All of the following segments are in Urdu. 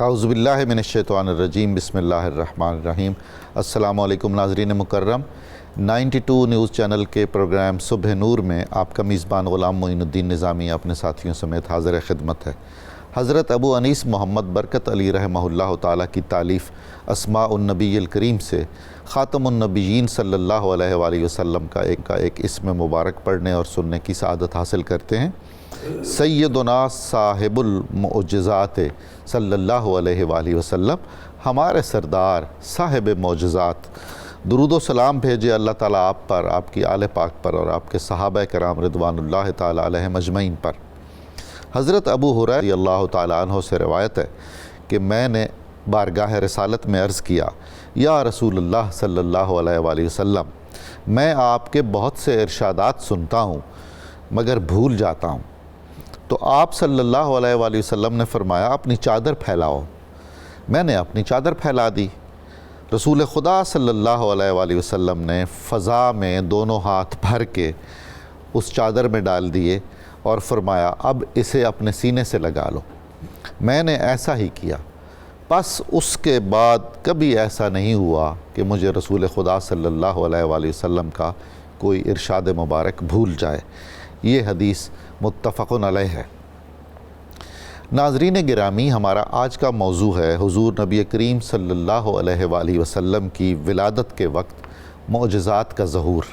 اعوذ باللہ من الشیطان الرجیم، بسم اللہ الرحمن الرحیم۔ السلام علیکم ناظرین مکرم، 92 نیوز چینل کے پروگرام صبح نور میں آپ کا میزبان غلام معین الدین نظامی اپنے ساتھیوں سمیت حاضر خدمت ہے۔ حضرت ابو انیس محمد برکت علی رحمہ اللہ تعالیٰ کی تالیف اسماء النبی الکریم سے خاتم النبیین صلی اللہ علیہ وآلہ وسلم کا ایک اسم مبارک پڑھنے اور سننے کی سعادت حاصل کرتے ہیں۔ سیدنا صاحب المعجزات صلی اللہ علیہ وآلہ وسلم، ہمارے سردار صاحب معجزات، درود و سلام بھیجے اللہ تعالیٰ آپ پر، آپ کی آل پاک پر اور آپ کے صحابہ کرام رضوان اللہ تعالیٰ علیہم اجمعین پر۔ حضرت ابو ہریرہ رضی اللہ تعالیٰ عنہ سے روایت ہے کہ میں نے بارگاہ رسالت میں عرض کیا، یا رسول اللہ صلی اللہ علیہ وآلہ وسلم، میں آپ کے بہت سے ارشادات سنتا ہوں مگر بھول جاتا ہوں۔ تو آپ صلی اللہ علیہ وآلہ وسلم نے فرمایا، اپنی چادر پھیلاؤ۔ میں نے اپنی چادر پھیلا دی۔ رسول خدا صلی اللہ علیہ وآلہ وسلم نے فضا میں دونوں ہاتھ بھر کے اس چادر میں ڈال دیے اور فرمایا، اب اسے اپنے سینے سے لگا لو۔ میں نے ایسا ہی کیا۔ پس اس کے بعد کبھی ایسا نہیں ہوا کہ مجھے رسول خدا صلی اللہ علیہ وآلہ وسلم کا کوئی ارشاد مبارک بھول جائے۔ یہ حدیث متفق علیہ ہے۔ ناظرین گرامی، ہمارا آج کا موضوع ہے حضور نبی کریم صلی اللہ علیہ وآلہ وسلم کی ولادت کے وقت معجزات کا ظہور۔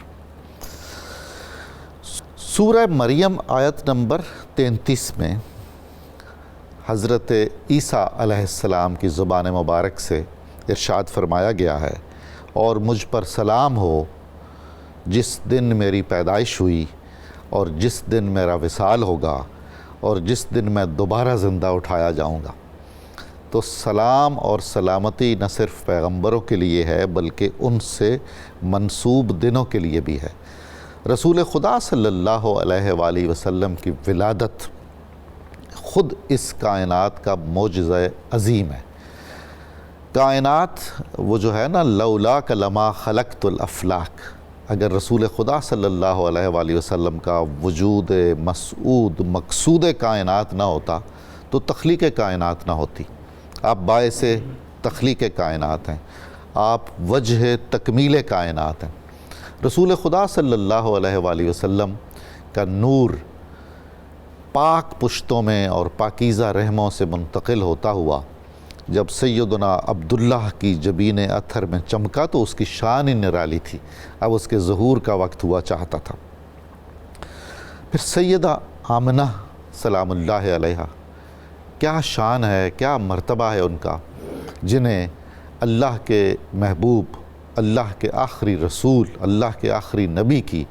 سورہ مریم آیت نمبر 33 میں حضرت عیسیٰ علیہ السلام کی زبان مبارک سے ارشاد فرمایا گیا ہے، اور مجھ پر سلام ہو جس دن میری پیدائش ہوئی اور جس دن میرا وصال ہوگا اور جس دن میں دوبارہ زندہ اٹھایا جاؤں گا۔ تو سلام اور سلامتی نہ صرف پیغمبروں کے لیے ہے بلکہ ان سے منسوب دنوں کے لیے بھی ہے۔ رسول خدا صلی اللہ علیہ وآلہ وسلم کی ولادت خود اس کائنات کا معجزہ عظیم ہے۔ کائنات وہ جو ہے نا، لولاک لما خلقت الافلاک، اگر رسول خدا صلی اللہ علیہ وآلہ وسلم کا وجود مسعود مقصود کائنات نہ ہوتا تو تخلیق کائنات نہ ہوتی۔ آپ باعث تخلیق کائنات ہیں، آپ وجہ تکمیل کائنات ہیں۔ رسول خدا صلی اللہ علیہ وآلہ وسلم کا نور پاک پشتوں میں اور پاکیزہ رحموں سے منتقل ہوتا ہوا جب سیدنا عبداللہ کی جبین اطہر میں چمکا تو اس کی شان ہی نرالی تھی، اب اس کے ظہور کا وقت ہوا چاہتا تھا۔ پھر سیدہ آمنہ سلام اللہ علیہا، کیا شان ہے، کیا مرتبہ ہے ان کا، جنہیں اللہ کے محبوب، اللہ کے آخری رسول، اللہ کے آخری نبی کی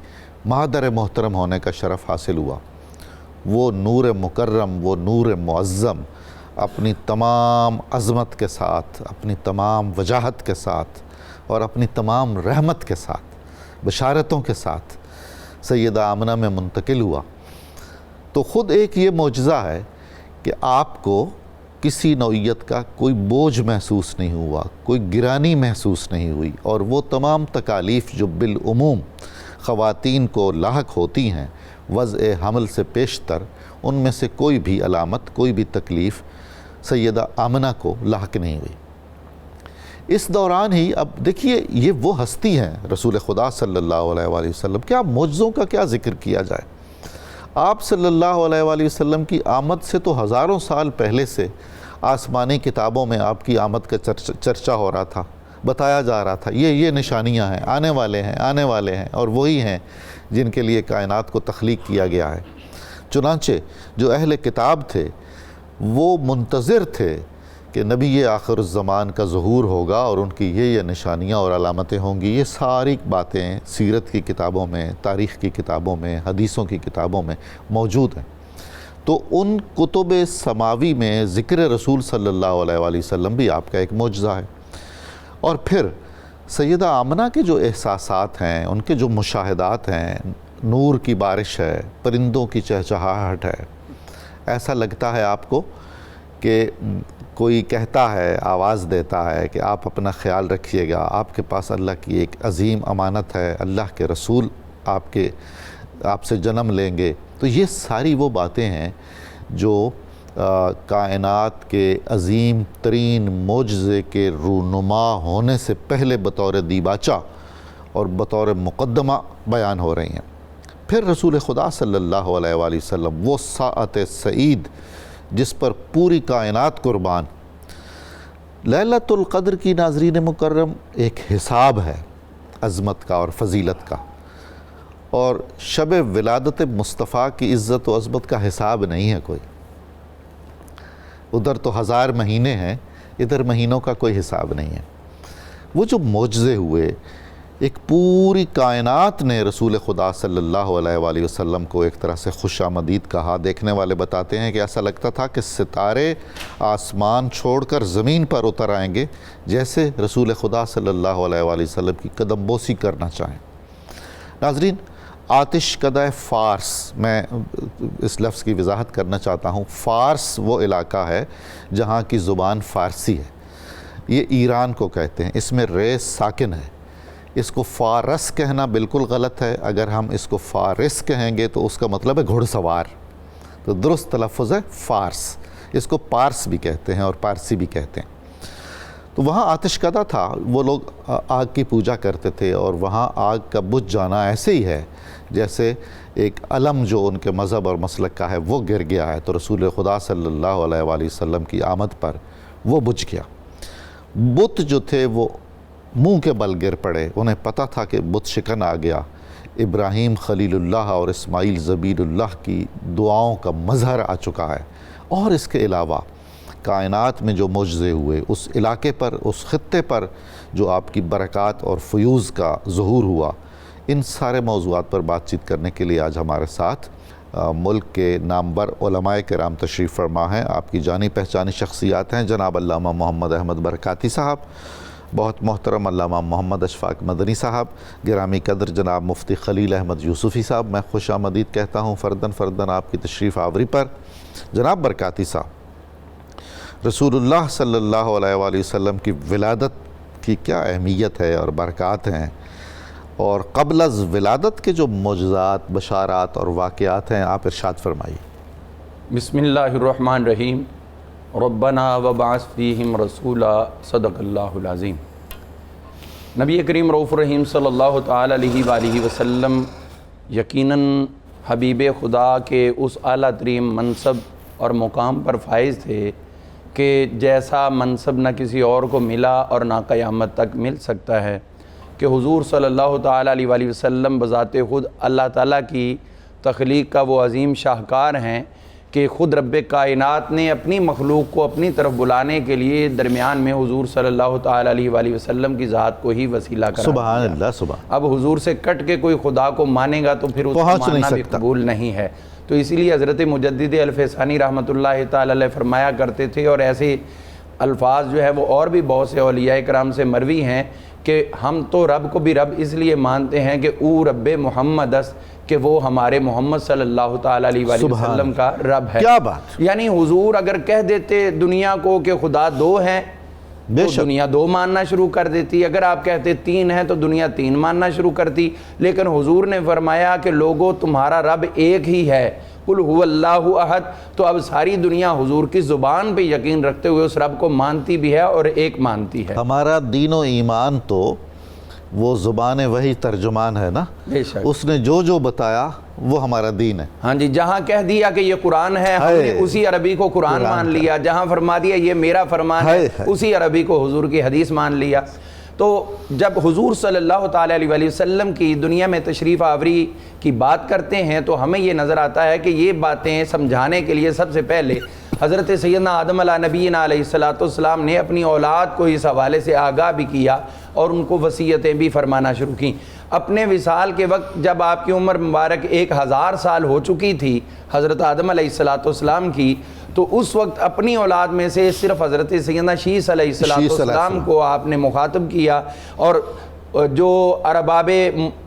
مادر محترم ہونے کا شرف حاصل ہوا۔ وہ نور مکرم، وہ نور معظم اپنی تمام عظمت کے ساتھ، اپنی تمام وجاہت کے ساتھ اور اپنی تمام رحمت کے ساتھ، بشارتوں کے ساتھ سیدہ آمنہ میں منتقل ہوا۔ تو خود ایک یہ معجزہ ہے کہ آپ کو کسی نوعیت کا کوئی بوجھ محسوس نہیں ہوا، کوئی گرانی محسوس نہیں ہوئی، اور وہ تمام تکالیف جو بالعموم خواتین کو لاحق ہوتی ہیں وضع حمل سے پیشتر، ان میں سے کوئی بھی علامت، کوئی بھی تکلیف سیدہ آمنہ کو لاحق نہیں ہوئی۔ اس دوران ہی اب دیکھیے، یہ وہ ہستی ہیں رسول خدا صلی اللہ علیہ وآلہ وسلم، کیا معجزوں کا کیا ذکر کیا جائے۔ آپ صلی اللہ علیہ وآلہ وسلم کی آمد سے تو ہزاروں سال پہلے سے آسمانی کتابوں میں آپ کی آمد کا چرچا ہو رہا تھا، بتایا جا رہا تھا، یہ نشانیاں ہیں، آنے والے ہیں، اور وہی ہیں جن کے لیے کائنات کو تخلیق کیا گیا ہے۔ چنانچہ جو اہل کتاب تھے وہ منتظر تھے کہ نبی آخر الزمان کا ظہور ہوگا اور ان کی یہ نشانیاں اور علامتیں ہوں گی۔ یہ ساری باتیں سیرت کی کتابوں میں، تاریخ کی کتابوں میں، حدیثوں کی کتابوں میں موجود ہیں۔ تو ان کتب سماوی میں ذکر رسول صلی اللہ علیہ وآلہ وسلم بھی آپ کا ایک معجزہ ہے۔ اور پھر سیدہ آمنہ کے جو احساسات ہیں، ان کے جو مشاہدات ہیں، نور کی بارش ہے، پرندوں کی چہچہاہٹ ہے، ایسا لگتا ہے آپ کو کہ کوئی کہتا ہے، آواز دیتا ہے کہ آپ اپنا خیال رکھیے گا، آپ کے پاس اللہ کی ایک عظیم امانت ہے، اللہ کے رسول آپ سے جنم لیں گے۔ تو یہ ساری وہ باتیں ہیں جو کائنات کے عظیم ترین معجزے کے رونما ہونے سے پہلے بطور دیباچہ اور بطور مقدمہ بیان ہو رہی ہیں۔ پھر رسول خدا صلی اللہ علیہ وآلہ وسلم، وہ ساعت سعید جس پر پوری کائنات قربان، لیلۃ القدر کی ناظرین مکرم ایک حساب ہے عظمت کا اور فضیلت کا، اور شب ولادت مصطفیٰ کی عزت و عظمت کا حساب نہیں ہے کوئی۔ ادھر تو 1000 مہینے ہیں، ادھر مہینوں کا کوئی حساب نہیں ہے۔ وہ جو معجزے ہوئے، ایک پوری کائنات نے رسول خدا صلی اللہ علیہ وآلہ وسلم کو ایک طرح سے خوش آمدید کہا۔ دیکھنے والے بتاتے ہیں کہ ایسا لگتا تھا کہ ستارے آسمان چھوڑ کر زمین پر اتر آئیں گے، جیسے رسول خدا صلی اللہ علیہ وآلہ وسلم کی قدم بوسی کرنا چاہیں۔ ناظرین، آتش کدہ فارس، میں اس لفظ کی وضاحت کرنا چاہتا ہوں۔ فارس وہ علاقہ ہے جہاں کی زبان فارسی ہے، یہ ایران کو کہتے ہیں، اس میں ریس ساکن ہے۔ اس کو فارس کہنا بالکل غلط ہے، اگر ہم اس کو فارس کہیں گے تو اس کا مطلب ہے گھڑ سوار، تو درست تلفظ ہے فارس۔ اس کو پارس بھی کہتے ہیں اور پارسی بھی کہتے ہیں۔ تو وہاں آتش کدہ تھا، وہ لوگ آگ کی پوجا کرتے تھے، اور وہاں آگ کا بجھ جانا ایسے ہی ہے جیسے ایک علم جو ان کے مذہب اور مسلک کا ہے وہ گر گیا ہے، تو رسول خدا صلی اللہ علیہ وآلہ وسلم کی آمد پر وہ بجھ گیا۔ بت جو تھے وہ منہ کے بل گر پڑے، انہیں پتہ تھا کہ بت شکن آ گیا۔ ابراہیم خلیل اللہ اور اسماعیل ذبیح اللہ کی دعاؤں کا مظہر آ چکا ہے۔ اور اس کے علاوہ کائنات میں جو معجزے ہوئے، اس علاقے پر، اس خطے پر جو آپ کی برکات اور فیوز کا ظہور ہوا، ان سارے موضوعات پر بات چیت کرنے کے لیے آج ہمارے ساتھ ملک کے نامور علماء کرام تشریف فرما ہیں۔ آپ کی جانی پہچانی شخصیات ہیں جناب علامہ محمد احمد برکاتی صاحب، بہت محترم علامہ محمد اشفاق مدنی صاحب، گرامی قدر جناب مفتی خلیل احمد یوسفی صاحب۔ میں خوش آمدید کہتا ہوں فرداً فرداً آپ کی تشریف آوری پر۔ جناب برکاتی صاحب، رسول اللہ صلی اللہ علیہ وآلہ وسلم کی ولادت کی کیا اہمیت ہے اور برکات ہیں، اور قبل از ولادت کے جو معجزات، بشارات اور واقعات ہیں، آپ ارشاد فرمائیے۔ بسم اللہ الرحمن الرحیم۔ ربنا وبعث فیہم رسولا، صدق اللہ العظیم۔ نبی کریم رؤوف الرحیم صلی اللہ تعالی علیہ وآلہ وسلم یقیناً حبیب خدا کے اس اعلیٰ ترین منصب اور مقام پر فائز تھے کہ جیسا منصب نہ کسی اور کو ملا اور نہ قیامت تک مل سکتا ہے، کہ حضور صلی اللہ تعالیٰ علیہ وآلہ وسلم بذات خود اللہ تعالیٰ کی تخلیق کا وہ عظیم شاہکار ہیں کہ خود رب کائنات نے اپنی مخلوق کو اپنی طرف بلانے کے لیے درمیان میں حضور صلی اللہ تعالیٰ علیہ وآلہ وسلم کی ذات کو ہی وسیلہ قرار دیا۔ سبحان اللہ، سبحان۔ اب حضور سے کٹ کے کوئی خدا کو مانے گا تو پھر اس کو ماننا بھی قبول نہیں ہے۔ تو اسی لیے حضرت مجدد الفسانی رحمۃ اللہ تعالیٰ علیہ فرمایا کرتے تھے، اور ایسے الفاظ جو ہے وہ اور بھی بہت سے اولیاء کرام سے مروی ہیں کہ ہم تو رب کو بھی رب اس لیے مانتے ہیں کہ او رب محمد اس، کہ وہ ہمارے محمد صلی اللہ تعالیٰ علیہ وآلہ وسلم کا رب ہے۔ کیا بات! یعنی حضور اگر کہہ دیتے دنیا کو کہ خدا 2 ہیں تو دنیا 2 ماننا شروع کر دیتی، اگر آپ کہتے 3 ہیں تو دنیا 3 ماننا شروع کرتی، لیکن حضور نے فرمایا کہ لوگو تمہارا رب ایک ہی ہے، قل هو اللہ احد۔ تو اب ساری دنیا حضور کی زبان پہ یقین رکھتے ہوئے اس رب کو مانتی بھی ہے اور ایک مانتی ہے۔ ہمارا دین و ایمان تو وہ زبان وہی ترجمان ہے نا، بے شک اس نے جو بتایا وہ ہمارا دین ہے۔ ہاں جی، جہاں کہہ دیا کہ یہ قرآن ہے ہم نے اسی عربی کو قرآن مان لیا، جہاں فرما دیا یہ میرا فرمان ہے اسی عربی کو حضور کی حدیث مان لیا۔ تو جب حضور صلی اللہ تعالیٰ علیہ وآلہ وسلم کی دنیا میں تشریف آوری کی بات کرتے ہیں تو ہمیں یہ نظر آتا ہے کہ یہ باتیں سمجھانے کے لیے سب سے پہلے حضرت سیدنا آدم علیہ نبینا علیہ السلام نے اپنی اولاد کو اس حوالے سے آگاہ بھی کیا اور ان کو وصیتیں بھی فرمانا شروع کیں۔ اپنے وصال کے وقت جب آپ کی عمر مبارک 1000 سال ہو چکی تھی حضرت آدم علیہ السلام کی، تو اس وقت اپنی اولاد میں سے صرف حضرت سیدنا شیس علیہ السلام کو آپ نے مخاطب کیا، اور جو ارباب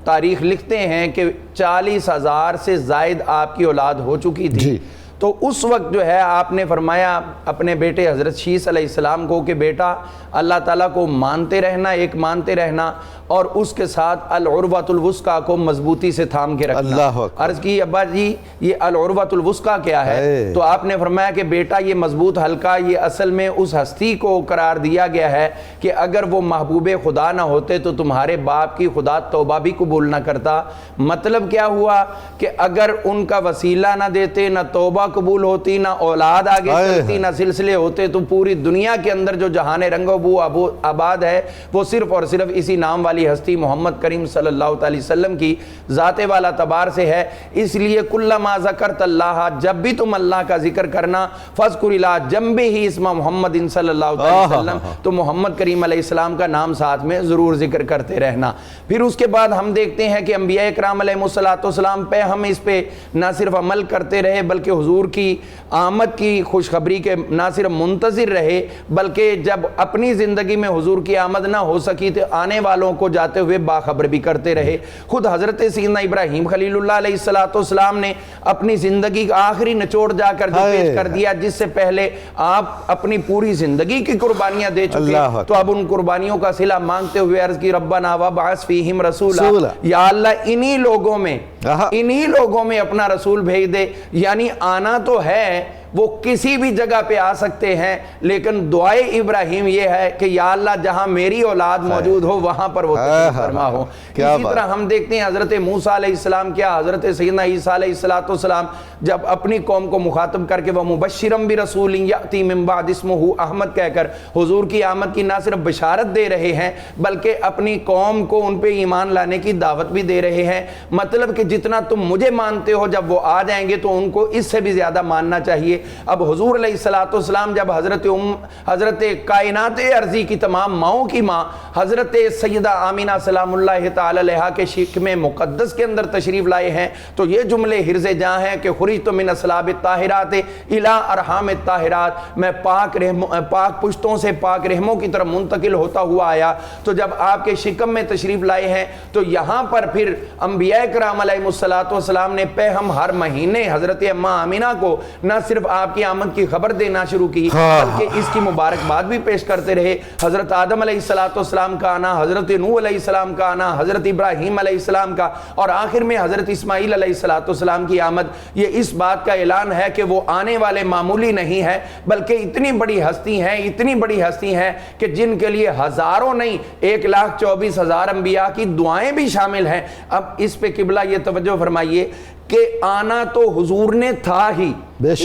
تاریخ لکھتے ہیں کہ 40,000 سے زائد آپ کی اولاد ہو چکی تھی۔ تو اس وقت جو ہے آپ نے فرمایا اپنے بیٹے حضرت شیس علیہ السلام کو کہ بیٹا اللہ تعالیٰ کو مانتے رہنا، ایک مانتے رہنا، اور اس کے ساتھ العروۃ الوثقیٰ کو مضبوطی سے تھام کے رکھنا۔ اللہ اکبر۔ عرض کی ابا جی یہ العروۃ الوثقیٰ کیا ہے؟ تو آپ نے فرمایا کہ بیٹا یہ مضبوط حلقہ یہ اصل میں اس ہستی کو قرار دیا گیا ہے کہ اگر وہ محبوب خدا نہ ہوتے تو تمہارے باپ کی خدا توبہ بھی قبول نہ کرتا۔ مطلب کیا ہوا کہ اگر ان کا وسیلہ نہ دیتے، نہ توبہ قبول ہوتی، نہ اولاد آگے چلتی، نہ سلسلے ہوتے، تو پوری دنیا کے اندر جو جہان رنگ و بو آباد ہے وہ صرف اور صرف اسی نام والی ہستی محمد کریم صلی اللہ علیہ وسلم کی ذات والا تبار سے ہے۔ اس لیے کلما ذکرت اللہ، جب بھی تم اللہ کا ذکر کرنا، فذکر الی جنبہ اسم محمد صلی اللہ علیہ وسلم، تو محمد کریم علیہ السلام کا نام ساتھ میں ضرور ذکر کرتے رہنا۔ پھر اس کے بعد ہم دیکھتے ہیں کہ انبیاء کرام علیہ السلام پہ ہم اس پہ نہ صرف عمل کرتے رہے بلکہ حضور کی آمد کی خوشخبری کے نہ صرف منتظر رہے، بلکہ جب اپنی زندگی میں حضور کی آمد نہ ہو سکی تو آنے والوں کو جاتے ہوئے باخبر بھی کرتے رہے۔ خود حضرت سیدنا ابراہیم خلیل اللہ علیہ السلام نے اپنی زندگی کا آخری نچوڑ جا کر پیش کر دیا، جس سے پہلے آپ اپنی پوری زندگی کی قربانیاں دے چکے، تو اب ان قربانیوں کا صلہ مانگتے ہوئے عرض کی ربنا وابعث فیہم رسولا، یا اللہ انہی لوگوں میں اپنا رسول بھیج دے۔ یعنی آنا تو ہے، وہ کسی بھی جگہ پہ آ سکتے ہیں، لیکن دعائے ابراہیم یہ ہے کہ یا اللہ جہاں میری اولاد موجود ہو وہاں پر وہ تشریف فرما ہو۔ اسی طرح ہم دیکھتے ہیں حضرت موسیٰ علیہ السلام کیا، حضرت سیدنا عیسیٰ علیہ السلام جب اپنی قوم کو مخاطب کر کے وہ مبشرم برسول یأتی من بعد اسمہ احمد کہہ کر حضور کی آمد کی نہ صرف بشارت دے رہے ہیں بلکہ اپنی قوم کو ان پہ ایمان لانے کی دعوت بھی دے رہے ہیں۔ مطلب کہ جتنا تم مجھے مانتے ہو جب وہ آ جائیں گے تو ان کو اس سے بھی زیادہ ماننا چاہیے۔ اب حضور علیہ السلام جب حضرت کائنات ارضی کی تمام ماؤں کی ماں حضرت سیدہ آمینہ سلام اللہ تعالی علیہا کے شکم مقدس کے اندر تشریف لائے ہیں تو یہ جملے حرز جاں ہیں کہ خرجت من اصلاب الطاہرات الی ارحام الطاہرات، میں پاک پشتوں سے پاک رحموں کی طرف منتقل ہوتا ہوا آیا۔ تو جب آپ کے شکم میں تشریف لائے ہیں تو یہاں پر پھر انبیاء کرام علیہ السلام نے پہ ہم ہر مہینے حضرت اماں آمینہ کو نہ صرف آپ کی آمد کی خبر دینا شروع کی بلکہ اس کی مبارکباد بھی پیش کرتے رہے۔ حضرت آدم علیہ السلام کا آنا، حضرت نوح علیہ السلام کا آنا، حضرت ابراہیم علیہ السلام کا، اور آخر میں حضرت اسماعیل علیہ السلام کی آمد، یہ اس بات کا اعلان ہے کہ وہ آنے والے معمولی نہیں ہے بلکہ اتنی بڑی ہستی ہیں کہ جن کے لیے ہزاروں نہیں 1,24,000 انبیاء کی دعائیں بھی شامل ہیں۔ اب اس پہ قبلہ یہ توجہ فرمائیے کہ آنا تو حضور نے تھا ہی،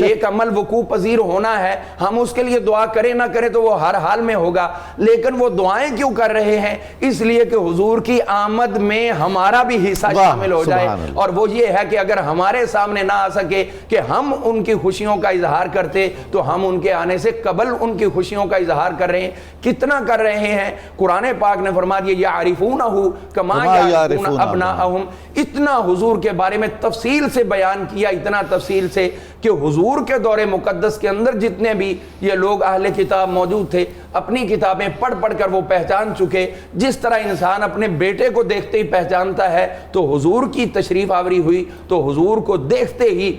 ایک عمل وقوع پذیر ہونا ہے، ہم اس کے لیے دعا کریں نہ کریں تو وہ ہر حال میں ہوگا، لیکن وہ دعائیں کیوں کر رہے ہیں؟ اس لیے کہ حضور کی آمد میں ہمارا بھی حصہ شامل ہو جائے، اور وہ یہ ہے کہ اگر ہمارے سامنے نہ آ سکے کہ ہم ان کی خوشیوں کا اظہار کرتے تو ہم ان کے آنے سے قبل ان کی خوشیوں کا اظہار کر رہے ہیں۔ کتنا کر رہے ہیں؟ قرآن پاک نے فرما دیا یعرفونہ کما یعرفون ابناءہم، اتنا حضور کے بارے میں تفصیل سے بیان کیا، اتنا تفصیل سے کہ حضور کے دور مقدس کے اندر جتنے بھی یہ لوگ اہل کتاب موجود تھے اپنی کتابیں پڑھ کر وہ پہچان چکے، جس طرح انسان اپنے بیٹے کو دیکھتے ہی پہچانتا ہے، تو حضور کی تشریف آوری ہوئی تو حضور کو دیکھتے ہی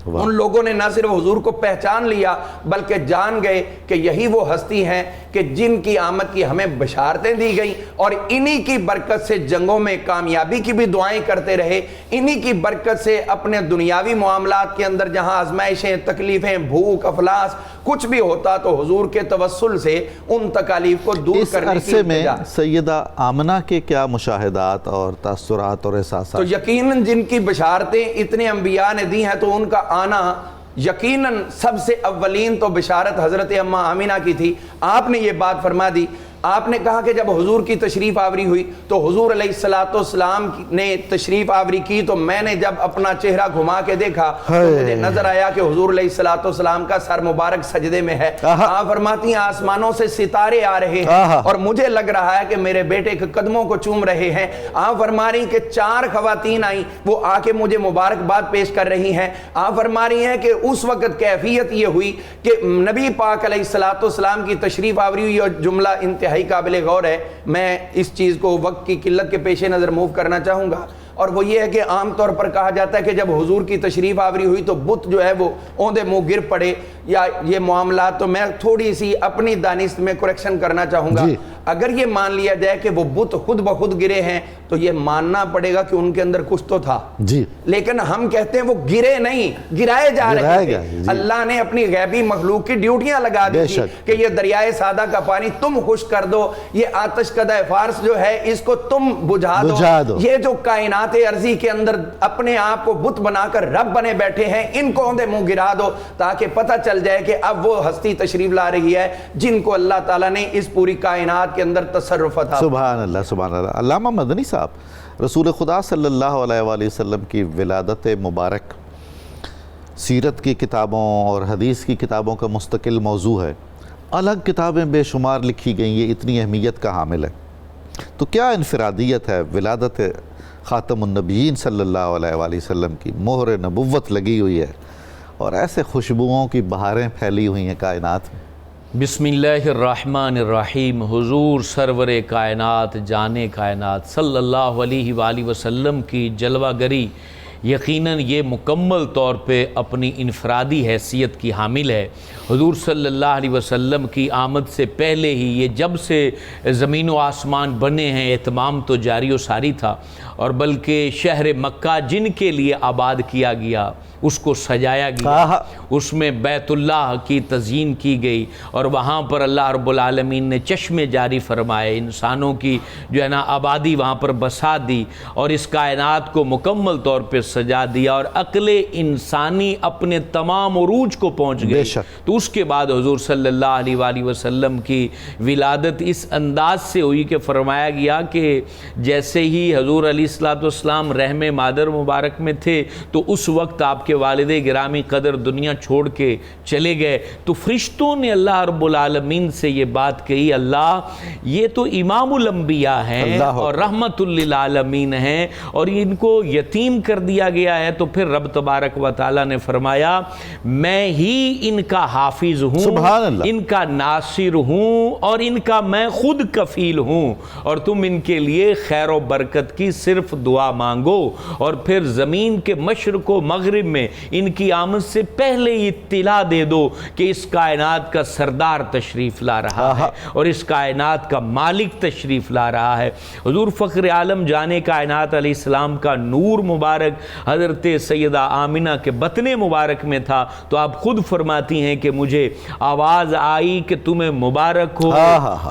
ان لوگوں نے نہ صرف حضور کو پہچان لیا بلکہ جان گئے کہ یہی وہ ہستی ہیں کہ جن کی آمد کی ہمیں بشارتیں دی گئیں، اور انہی کی برکت سے جنگوں میں کامیابی کی بھی دعائیں کرتے رہے، انہی کی برکت سے اپنے دنیاوی معاملات کے اندر جہاں آزمائشیں، تکلیفیں، بھوک، افلاس کچھ بھی ہوتا تو حضور کے توسل سے ان تکالیف کو دور کرنے کی اس عرصے میں سیدہ آمنہ کے کیا مشاہدات اور تاثرات اور احساسات؟ تو یقیناً جن کی بشارتیں اتنے انبیاء نے دی ہیں تو ان کا آنا یقیناً سب سے اولین تو بشارت حضرت اماں آمینہ کی تھی۔ آپ نے یہ بات فرما دی، آپ نے کہا کہ جب حضور کی تشریف آوری ہوئی تو حضور علیہ السلام نے تشریف آوری کی تو میں نے جب اپنا چہرہ گھما کے دیکھا تو مجھے نظر آیا کہ حضور علیہ السلام کا سر مبارک سجدے میں ہے۔ آپ فرماتی ہیں آسمانوں سے ستارے آ رہے ہیں اور مجھے لگ رہا ہے کہ میرے بیٹے کے قدموں کو چوم رہے ہیں۔ آپ فرما رہی کہ 4 خواتین آئیں، وہ آ کے مجھے مبارکباد پیش کر رہی ہیں۔ آپ فرما رہی ہیں کہ اس وقت کیفیت یہ ہوئی کہ نبی پاک علیہ السلام کی تشریف آوری ہوئی، اور جملہ انتہائی قابل غور ہے، میں اس چیز کو وقت کی قلت کے پیش نظر موو کرنا چاہوں گا۔ اور وہ یہ ہے کہ عام طور پر کہا جاتا ہے کہ جب حضور کی تشریف آوری ہوئی تو بت جو ہے وہ اوندے منہ گر پڑے یا یہ معاملات. تو میں تھوڑی سی اپنی دانست میں کریکشن کرنا چاہوں گا. اگر یہ مان لیا جائے کہ وہ بت خود بخود گرے ہیں تو یہ ماننا پڑے گا کہ ان کے اندر کچھ تو تھا جی. لیکن ہم کہتے ہیں وہ گرے نہیں، گرائے جا رہے تھے. اللہ نے اپنی غیبی مخلوق کی ڈیوٹیاں لگا دی تھی کہ یہ دریائے سادہ کا پانی تم خشک کر دو، یہ آتش کدہ فارس جو ہے اس کو تم بجھا دو. یہ جو کائنات ارضی کے اندر اپنے آپ کو بت بنا کر رب بنے بیٹھے ہیں ان کو اوندے منہ گرا دو تاکہ پتہ چل جائے کہ اب وہ ہستی تشریف لا رہی ہے جن کو اللہ تعالیٰ نے اس پوری کائنات کے اندر تصرف تھا. سبحان اللہ سبحان اللہ. علامہ مدنی صاحب، رسول خدا صلی اللہ علیہ وآلہ وسلم کی ولادت مبارک سیرت کی کتابوں اور حدیث کی کتابوں کا مستقل موضوع ہے. الگ کتابیں بے شمار لکھی گئیں، یہ اتنی اہمیت کا حامل ہے. تو کیا انفرادیت ہے ولادت خاتم النبیین صلی اللہ علیہ وآلہ وسلم کی؟ مہر نبوت لگی ہوئی ہے اور ایسے خوشبوؤں کی بہاریں پھیلی ہوئی ہیں کائنات میں. بسم اللہ الرحمن الرحیم. حضور سرور کائنات جان کائنات صلی اللہ علیہ وآلہ وسلم کی جلوہ گری یقیناً یہ مکمل طور پہ اپنی انفرادی حیثیت کی حامل ہے. حضور صلی اللہ علیہ وسلم کی آمد سے پہلے ہی یہ جب سے زمین و آسمان بنے ہیں اہتمام تو جاری و ساری تھا، اور بلکہ شہر مکہ جن کے لیے آباد کیا گیا اس کو سجایا گیا، اس میں بیت اللہ کی تزئین کی گئی اور وہاں پر اللہ رب العالمین نے چشمے جاری فرمائے، انسانوں کی جو ہے نا آبادی وہاں پر بسا دی اور اس کائنات کو مکمل طور پہ سجا دیا اور عقل انسانی اپنے تمام عروج کو پہنچ گئی. تو اس کے بعد حضور صلی اللہ علیہ وآلہ وسلم کی ولادت اس انداز سے ہوئی کہ فرمایا گیا کہ جیسے ہی حضور علیہ الصلوۃ والسلام رحم مادر مبارک میں تھے تو اس وقت آپ کے والد گرامی قدر دنیا چھوڑ کے چلے گئے تو فرشتوں نے اللہ رب العالمین سے یہ بات کہی، اللہ یہ تو امام الانبیاء ہیں اور رحمت للعالمین ہیں اور ان کو یتیم کر دیا گیا ہے. تو پھر رب تبارک و تعالیٰ نے فرمایا میں ہی ان کا حافظ ہوں، ان کا ناصر ہوں اور ان کا میں خود کفیل ہوں، اور تم ان کے لیے خیر و برکت کی صرف دعا مانگو. اور پھر زمین کے مشرق و مغرب میں ان کی آمد سے پہلے اطلاع دے دو کہ اس کائنات کا سردار تشریف لا رہا ہے اور اس کائنات کا مالک تشریف لا رہا ہے. حضور فخر عالم جانے کائنات علیہ السلام کا نور مبارک حضرت سیدہ آمنہ کے بطن مبارک میں تھا تو آپ خود فرماتی ہیں کہ مجھے آواز آئی کہ تمہیں مبارک ہو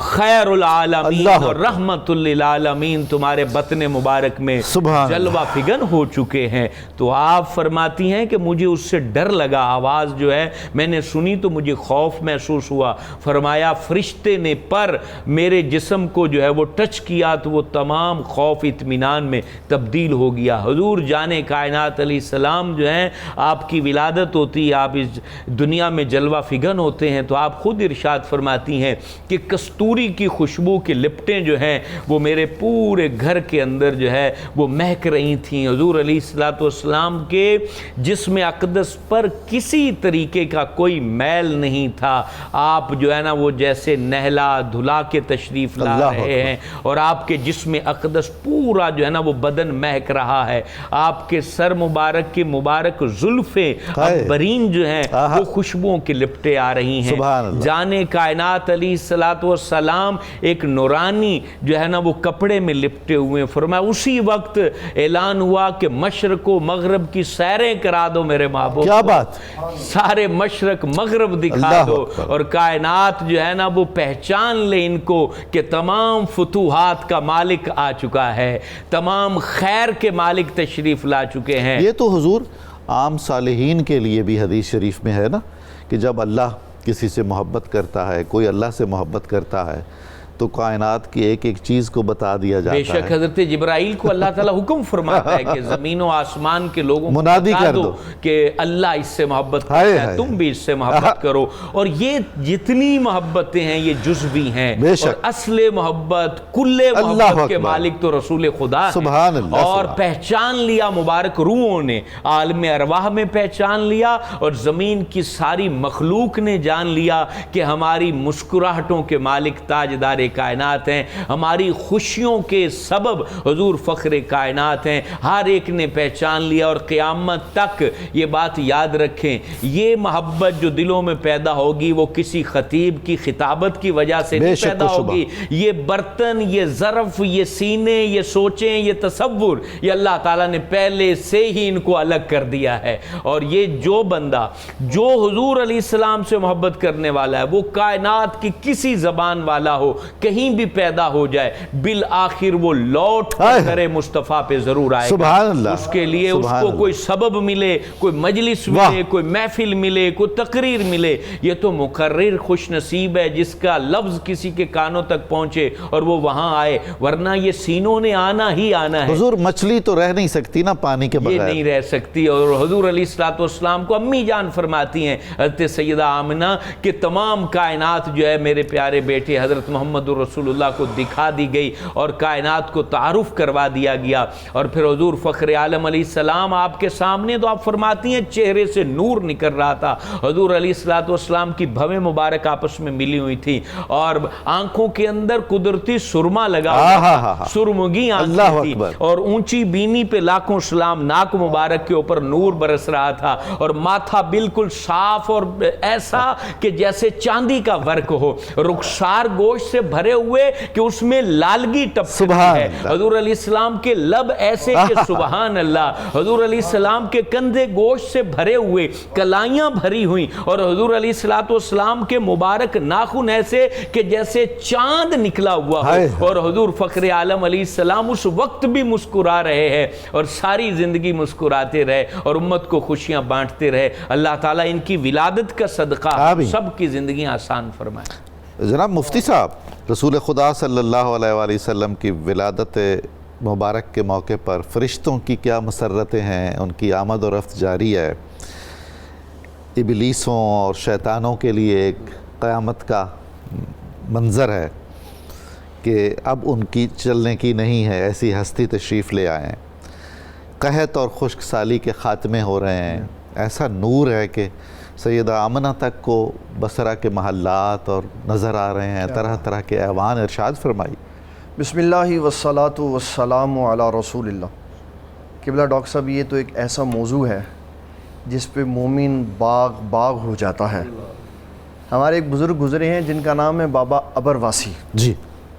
خیر العالمین اور رحمت للعالمین تمہارے بطن مبارک میں جلوہ فگن ہو چکے ہیں. تو آپ فرماتی ہیں کہ مجھے اس سے ڈر لگا، آواز جو ہے میں نے سنی تو مجھے خوف محسوس ہوا. فرمایا فرشتے نے پر میرے جسم کو جو ہے وہ ٹچ کیا تو وہ تمام خوف اطمینان میں تبدیل ہو گیا. حضور جانے کائنات علیہ السلام جو ہیں آپ کی ولادت ہوتی ہے، آپ اس دنیا میں جلوہ فگن ہوتے ہیں تو آپ خود ارشاد فرماتی ہیں کہ کستوری کی خوشبو کی لپٹیں جو ہیں وہ میرے پورے گھر کے اندر جو ہے وہ مہک رہی تھیں. حضور علیہ السلام کے جسم اقدس پر کسی طریقے کا کوئی میل نہیں تھا. آپ جو ہے نا وہ جیسے نہلا دھلا کے تشریف لا رہے ہیں اور آپ کے جسم اقدس پورا جو ہے نا وہ بدن مہک رہا ہے. آپ کے سر مبارک کی مبارک زلفیں عنبرین جو ہیں وہ خوشبوؤں کی لپٹیں آ رہی ہیں. جانے کائنات علیہ السلام ایک نورانی جو ہے نا وہ کپڑے میں لپٹے ہوئے. فرمایا اسی وقت اعلان ہوا کہ مشرق و مغرب کی سیریں کرا دو میرے محبوب، کیا بات، سارے مشرق مغرب دکھا دو اور کائنات جو ہے نا وہ پہچان لے ان کو کہ تمام فتوحات کا مالک آ چکا ہے، تمام خیر کے مالک تشریف لا چکے ہیں. یہ تو حضور عام صالحین کے لیے بھی حدیث شریف میں ہے نا کہ جب اللہ کسی سے محبت کرتا ہے، کوئی اللہ سے محبت کرتا ہے تو کائنات کی ایک ایک چیز کو بتا دیا جاتا ہے. بے شک حضرت جبرائیل کو اللہ تعالیٰ حکم فرماتا ہے کہ زمین و آسمان کے لوگوں کو منادی بتا کر دو کہ اللہ اس سے محبت کرتا ہے، تم بھی اس سے محبت کرو. اور یہ جتنی محبتیں ہیں یہ جزوی ہیں اور اصل محبت کل محبت کے مالک تو رسول خدا ہیں. اور پہچان لیا مبارک روحوں نے، عالم ارواح میں پہچان لیا اور زمین کی ساری مخلوق نے جان لیا کہ ہماری مسکراہٹوں کے مالک تاجدار سرکار کائنات ہیں، ہماری خوشیوں کے سبب حضور فخر کائنات ہیں، ہر ایک نے پہچان لیا. اور قیامت تک یہ بات یاد رکھیں، یہ محبت جو دلوں میں پیدا ہوگی وہ کسی خطیب کی خطابت کی وجہ سے نہیں پیدا ہوگی. یہ برتن، یہ ظرف، یہ سینے، یہ سوچیں، یہ تصور، یہ اللہ تعالیٰ نے پہلے سے ہی ان کو الگ کر دیا ہے. اور یہ جو بندہ جو حضور علیہ السلام سے محبت کرنے والا ہے، وہ کائنات کی کسی زبان والا ہو، کہیں بھی پیدا ہو جائے، بالآخر وہ لوٹ کر گھر مصطفیٰ پہ ضرور آئے گا. سبحان اللہ. اس کے لیے اس کو کوئی سبب ملے، کوئی مجلس ملے، کوئی محفل ملے، کوئی تقریر ملے، یہ تو مقرر خوش نصیب ہے جس کا لفظ کسی کے کانوں تک پہنچے اور وہ وہاں آئے، ورنہ یہ سینوں نے آنا ہی آنا ہے. حضور مچھلی تو رہ نہیں سکتی نا پانی کے بغیر، یہ نہیں رہ سکتی. اور حضور علیہ السلام کو امی جان فرماتی ہیں حضرت سیدہ آمنہ کہ تمام کائنات جو ہے میرے پیارے بیٹے حضرت محمد رسول اللہ کو دکھا دی گئی اور کائنات کو تعارف کروا دیا گیا. اور پھر حضور فخر عالم علیہ السلام آپ کے سامنے تو آپ فرماتی ہیں چہرے سے نور نکل رہا تھا. حضور علیہ السلام کی بھویں مبارک آپس میں ملی ہوئی تھی اور آنکھوں کے اندر قدرتی سرما لگا ہوا تھا، سرمگی آنکھیں تھی، اور اونچی بینی پہ لاکھوں سلام، ناک مبارک کے اوپر نور برس رہا تھا، اور ماتھا بالکل صاف اور ایسا کہ جیسے چاندی کا ورق ہو، رخسار گوشت سے بھرے ہوئے کہ اس میں لالگی ٹپکتی ہے. حضور علیہ السلام کے لب ایسے کہ سبحان اللہ. حضور علیہ السلام کے کندھے گوشت سے بھرے ہوئے، کلائیاں بھری ہوئیں، اور حضور علیہ السلام کے مبارک ناخن ایسے کہ جیسے چاند نکلا ہوا ہو. اور حضور فخر عالم علیہ السلام اس وقت بھی مسکرا رہے ہیں اور ساری زندگی مسکراتے رہے اور امت کو خوشیاں بانٹتے رہے. اللہ تعالیٰ ان کی ولادت کا صدقہ سب کی زندگیاں آسان فرمائے. جناب مفتی صاحب، رسول خدا صلی اللہ علیہ وآلہ وسلم کی ولادت مبارک کے موقع پر فرشتوں کی کیا مسرتیں ہیں، ان کی آمد و رفت جاری ہے. ابلیسوں اور شیطانوں کے لیے ایک قیامت کا منظر ہے کہ اب ان کی چلنے کی نہیں ہے، ایسی ہستی تشریف لے آئے ہیں. قحط اور خشک سالی کے خاتمے ہو رہے ہیں. ایسا نور ہے کہ سیدہ آمنہ تک کو بصرہ کے محلات اور نظر آ رہے ہیں، طرح طرح کے ایوان. ارشاد فرمائی. بسم اللہ والصلاة والسلام علی رسول اللہ. قبلہ ڈاکٹر صاحب، یہ تو ایک ایسا موضوع ہے جس پہ مومن باغ ہو جاتا ہے. ہمارے ایک بزرگ گزرے ہیں جن کا نام ہے بابا ابرواسی جی.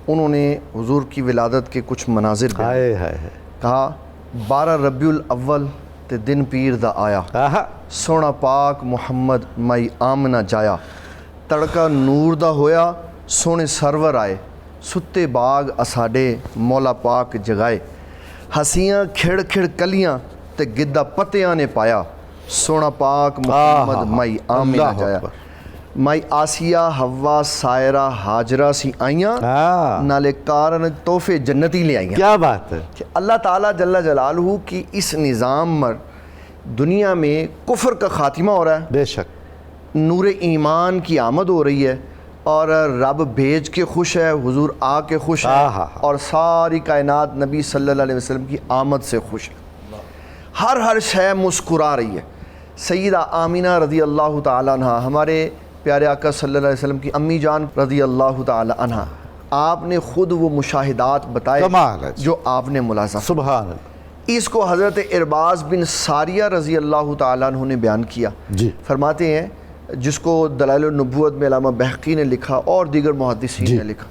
انہوں نے حضور کی ولادت کے کچھ مناظر کہا 12 ربیع الاول تے دن پیر دا آیا، سونا پاک محمد مائی آمنہ جایا، تڑکا نور دا ہویا سونے سرور آئے، ستے باغ اساڈے مولا پاک جگائے، ہسیاں کھڑ کھڑ کلیاں تے گدہ پتیاں نے پایا، سونا پاک محمد مائی آمنہ جایا. مائی آسیہ حوا سائرہ ہاجرہ سی آئیاں، نالے کارن تحفے جنتی لے آئیاں. کیا بات ہے. کہ اللہ تعالیٰ جل جلالہ کی اس نظام پر دنیا میں کفر کا خاتمہ ہو رہا ہے، بے شک نور ایمان کی آمد ہو رہی ہے، اور رب بھیج کے خوش ہے، حضور آ کے خوش ہے، اور ساری کائنات نبی صلی اللہ علیہ وسلم کی آمد سے خوش ہے. ہر شے مسکرا رہی ہے. سیدہ آمینہ رضی اللہ تعالیٰ عنہ، ہمارے پیارے آقا صلی اللہ علیہ وسلم کی امی جان رضی اللہ تعالیٰ عنہ، آپ نے خود وہ مشاہدات بتائے جو آپ نے ملاحظہ. سبحان اللہ. اس کو حضرت ارباز بن ساریہ رضی اللہ تعالیٰ عنہ نے بیان کیا. جی. فرماتے ہیں، جس کو دلائل النبوت میں علامہ بہقی نے لکھا اور دیگر محدثین نے لکھا،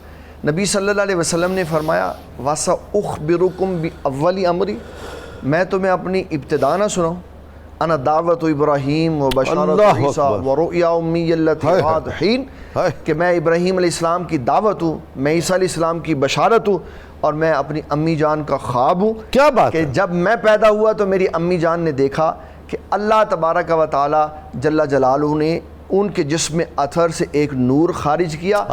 نبی صلی اللہ علیہ وسلم نے فرمایا وَسَأُخْبِرُكُمْ بِأَوَّلِ أَمْرِ، میں تمہیں اپنی ابتدا نہ سناؤں، انا دعوت ابراہیم و بشارت عیسیٰ و رؤیا امی التی عاد حین، کہ میں ابراہیم علیہ السلام کی دعوت ہوں، میں عیسیٰ علیہ السلام کی بشارت ہوں، اور میں اپنی امی جان کا خواب ہوں. کیا بات کہ جب میں پیدا ہوا تو میری امی جان نے دیکھا کہ اللہ تبارک و تعالی جل جلالہ نے ان کے جسم اطہر سے ایک نور خارج کیا،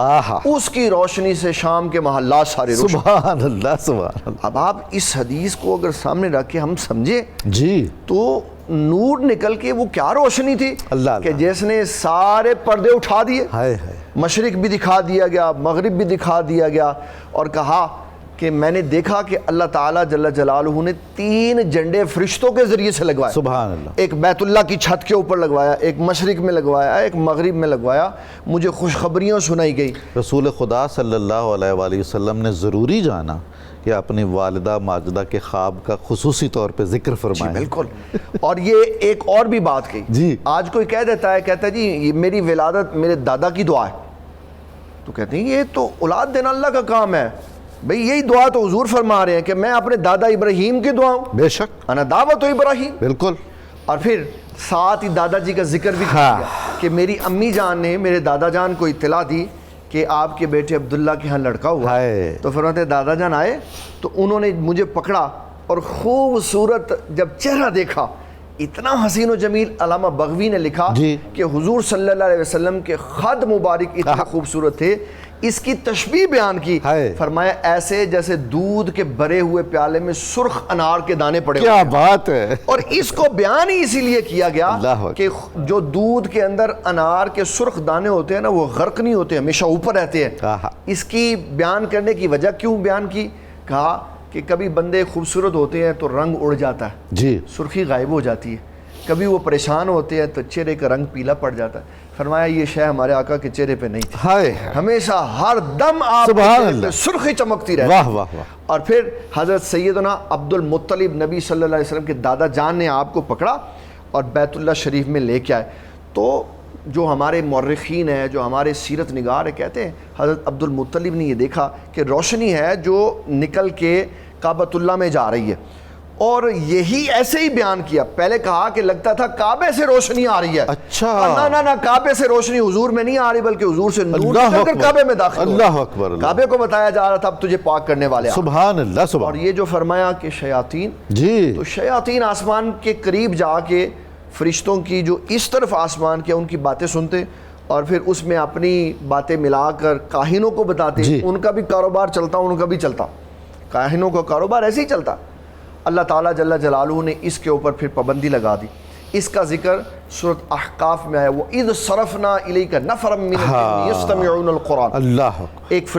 اس کی روشنی سے شام کے محلات سارے روشن. سبحان اللہ سبحان اللہ. اب آپ اس حدیث کو اگر سامنے رکھ کے ہم سمجھیں جی تو نور نکل کے وہ کیا روشنی تھی کہ جس نے سارے پردے اٹھا دیے. مشرق بھی دکھا دیا گیا، مغرب بھی دکھا دیا گیا، اور کہا کہ میں نے دیکھا کہ اللہ تعالیٰ جل جلالہ نے 3 جھنڈے فرشتوں کے ذریعے سے لگوائے. سبحان اللہ. ایک بیت اللہ کی چھت کے اوپر لگوایا, ایک مشرق میں لگوایا, ایک مغرب میں لگوایا. مجھے خوشخبریاں سنائی گئی. رسول خدا صلی اللہ علیہ وآلہ وسلم نے ضروری جانا کہ اپنی والدہ ماجدہ کے خواب کا خصوصی طور پہ ذکر فرمائیں. بالکل. اور یہ ایک اور بھی بات کہی. جی. آج کوئی کہہ دیتا ہے, کہتا ہے جی یہ میری ولادت میرے دادا کی دعا ہے, تو کہتے ہیں یہ تو اولاد دینا اللہ کا کام ہے. بھئی یہی دعا تو حضور فرما رہے ہیں کہ میں اپنے دادا ابراہیم کی دعا ہوں. بے شک. انا دعوت ابراہیم. بالکل. اور پھر ساتھ ہی دادا جی کا ذکر بھی کیا کہ میری امی جان نے میرے دادا جان کو اطلاع دی کہ آپ کے بیٹے عبداللہ کے ہاں لڑکا ہوا ہے. تو فرماتے ہیں دادا جان آئے تو انہوں نے مجھے پکڑا اور خوبصورت جب چہرہ دیکھا, اتنا حسین و جمیل. علامہ بغوی نے لکھا کہ حضور صلی اللہ علیہ وسلم کے خد مبارک اتنے خوبصورت تھے. اس کی تشبیہ بیان کی, فرمایا ایسے جیسے دودھ کے بھرے ہوئے پیالے میں سرخ انار کے دانے پڑے. کیا بات ہے. اور اس کو بیان ہی اسی لیے کیا گیا کہ جو دودھ کے اندر انار کے سرخ دانے ہوتے ہیں نا, وہ غرق نہیں ہوتے, ہمیشہ اوپر رہتے ہیں. اس کی بیان کرنے کی وجہ کیوں بیان کی, کہا کہ کبھی بندے خوبصورت ہوتے ہیں تو رنگ اڑ جاتا ہے, جی سرخی غائب ہو جاتی ہے. کبھی وہ پریشان ہوتے ہیں تو چہرے کا رنگ پیلا پڑ جاتا ہے. فرمایا یہ شے ہمارے آقا کے چہرے پہ نہیں تھی, ہمیشہ ہر دم آپ کے چہرے پہ سرخی چمکتی رہتی. واہ واہ واہ. اور پھر حضرت سیدنا عبد المطلب نبی صلی اللہ علیہ وسلم کے دادا جان نے آپ کو پکڑا اور بیت اللہ شریف میں لے کے آئے. تو جو ہمارے مورخین ہیں, جو ہمارے سیرت نگار ہیں, کہتے ہیں حضرت عبد المطلب نے یہ دیکھا کہ روشنی ہے جو نکل کے کعبۃ اللہ میں جا رہی ہے, اور یہی ایسے ہی بیان کیا. پہلے کہا کہ لگتا تھا کعبے سے روشنی آ رہی ہے. اچھا. نہ کعبے سے روشنی حضور میں نہیں آ رہی, بلکہ حضور سے نور نکل کر کعبے میں داخل. اللہ اکبر. کعبے کو بتایا جا رہا تھا اب تجھے پاک کرنے والے. سبحان اللہ. سبحان. اور یہ جو فرمایا کہ شیاطین, جی تو شیاطین آسمان کے قریب جا کے فرشتوں کی جو اس طرف آسمان کے ان کی باتیں سنتے اور پھر اس میں اپنی باتیں ملا کر کاہنوں کو بتاتے. ان کا بھی کاروبار چلتا, ان کا بھی چلتا, کاہنوں کا کاروبار ایسے ہی چلتا. اللہ تعالیٰ جل جلالہ نے اس کے اوپر پھر پابندی لگا دی. اس کا ذکر سورۃ احقاف میں آیا, وَإِذْ صَرَفْنَا إِلَيْكَ نَفَرًا مِّنَ الْجِنِّ يَسْتَمِعُونَ الْقُرْآنَ. اللہ. ایک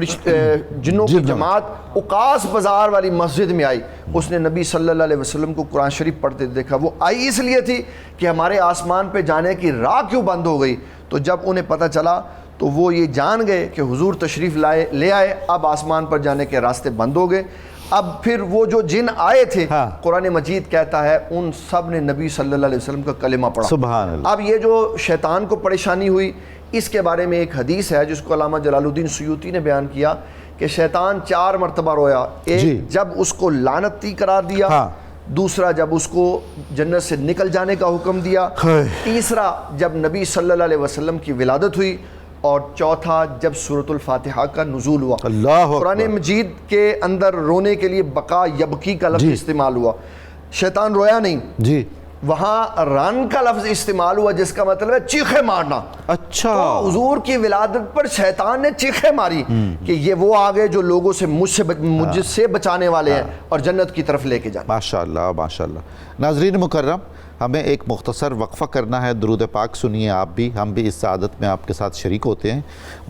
جنوں کی جماعت اقاص بازار والی مسجد میں آئی. اس نے نبی صلی اللہ علیہ وسلم کو قرآن شریف پڑھتے دیکھا. وہ آئی اس لیے تھی کہ ہمارے آسمان پہ جانے کی راہ کیوں بند ہو گئی. تو جب انہیں پتہ چلا تو وہ یہ جان گئے کہ حضور تشریف لے آئے, اب آسمان پر جانے کے راستے بند ہو گئے. اب پھر وہ جو جن آئے تھے, قرآن مجید کہتا ہے ان سب نے نبی صلی اللہ علیہ وسلم کا کلمہ پڑھا. سبحان اللہ. اب یہ جو شیطان کو پریشانی ہوئی, اس کے بارے میں ایک حدیث ہے جس کو علامہ جلال الدین سیوطی نے بیان کیا کہ شیطان 4 مرتبہ رویا. ایک جب اس کو لعنتی قرار دیا, دوسرا جب اس کو جنت سے نکل جانے کا حکم دیا, تیسرا جب نبی صلی اللہ علیہ وسلم کی ولادت ہوئی, اور چوتھا جب سورۃ الفاتحہ کا نزول ہوا. قرآن مجید کے اندر رونے کے لیے بقا یبکی کا لفظ استعمال ہوا. شیطان رویا نہیں, جی وہاں رن کا لفظ استعمال ہوا جس کا مطلب ہے چیخے مارنا. اچھا. تو حضور کی ولادت پر شیطان نے چیخے ماری کہ یہ وہ آگے جو لوگوں سے مجھ سے بچانے والے ہیں اور جنت کی طرف لے کے جانے. ماشاءاللہ ماشاءاللہ. ناظرین مکرم, ہمیں ایک مختصر وقفہ کرنا ہے. درود پاک سنیے آپ بھی, ہم بھی اس سعادت میں آپ کے ساتھ شریک ہوتے ہیں.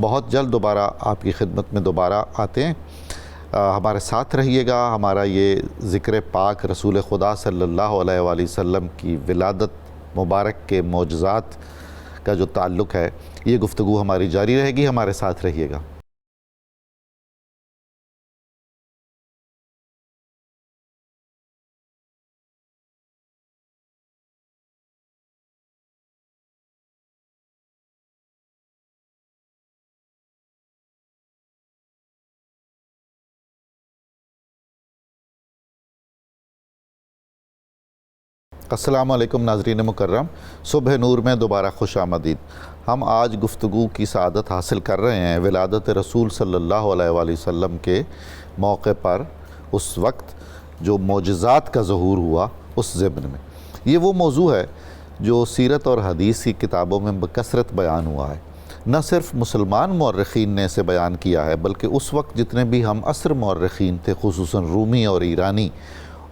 بہت جلد دوبارہ آپ کی خدمت میں دوبارہ آتے ہیں. ہمارے ساتھ رہیے گا. ہمارا یہ ذکر پاک رسول خدا صلی اللہ علیہ وآلہ وسلم کی ولادت مبارک کے معجزات کا جو تعلق ہے, یہ گفتگو ہماری جاری رہے گی. ہمارے ساتھ رہیے گا. السلام علیکم ناظرین مکرم, صبح نور میں دوبارہ خوش آمدید. ہم آج گفتگو کی سعادت حاصل کر رہے ہیں ولادت رسول صلی اللہ علیہ وآلہ وسلم کے موقع پر, اس وقت جو معجزات کا ظہور ہوا اس ضمن میں. یہ وہ موضوع ہے جو سیرت اور حدیث کی کتابوں میں بکثرت بیان ہوا ہے. نہ صرف مسلمان مورخین نے اسے بیان کیا ہے, بلکہ اس وقت جتنے بھی ہم عصر مورخین تھے, خصوصاً رومی اور ایرانی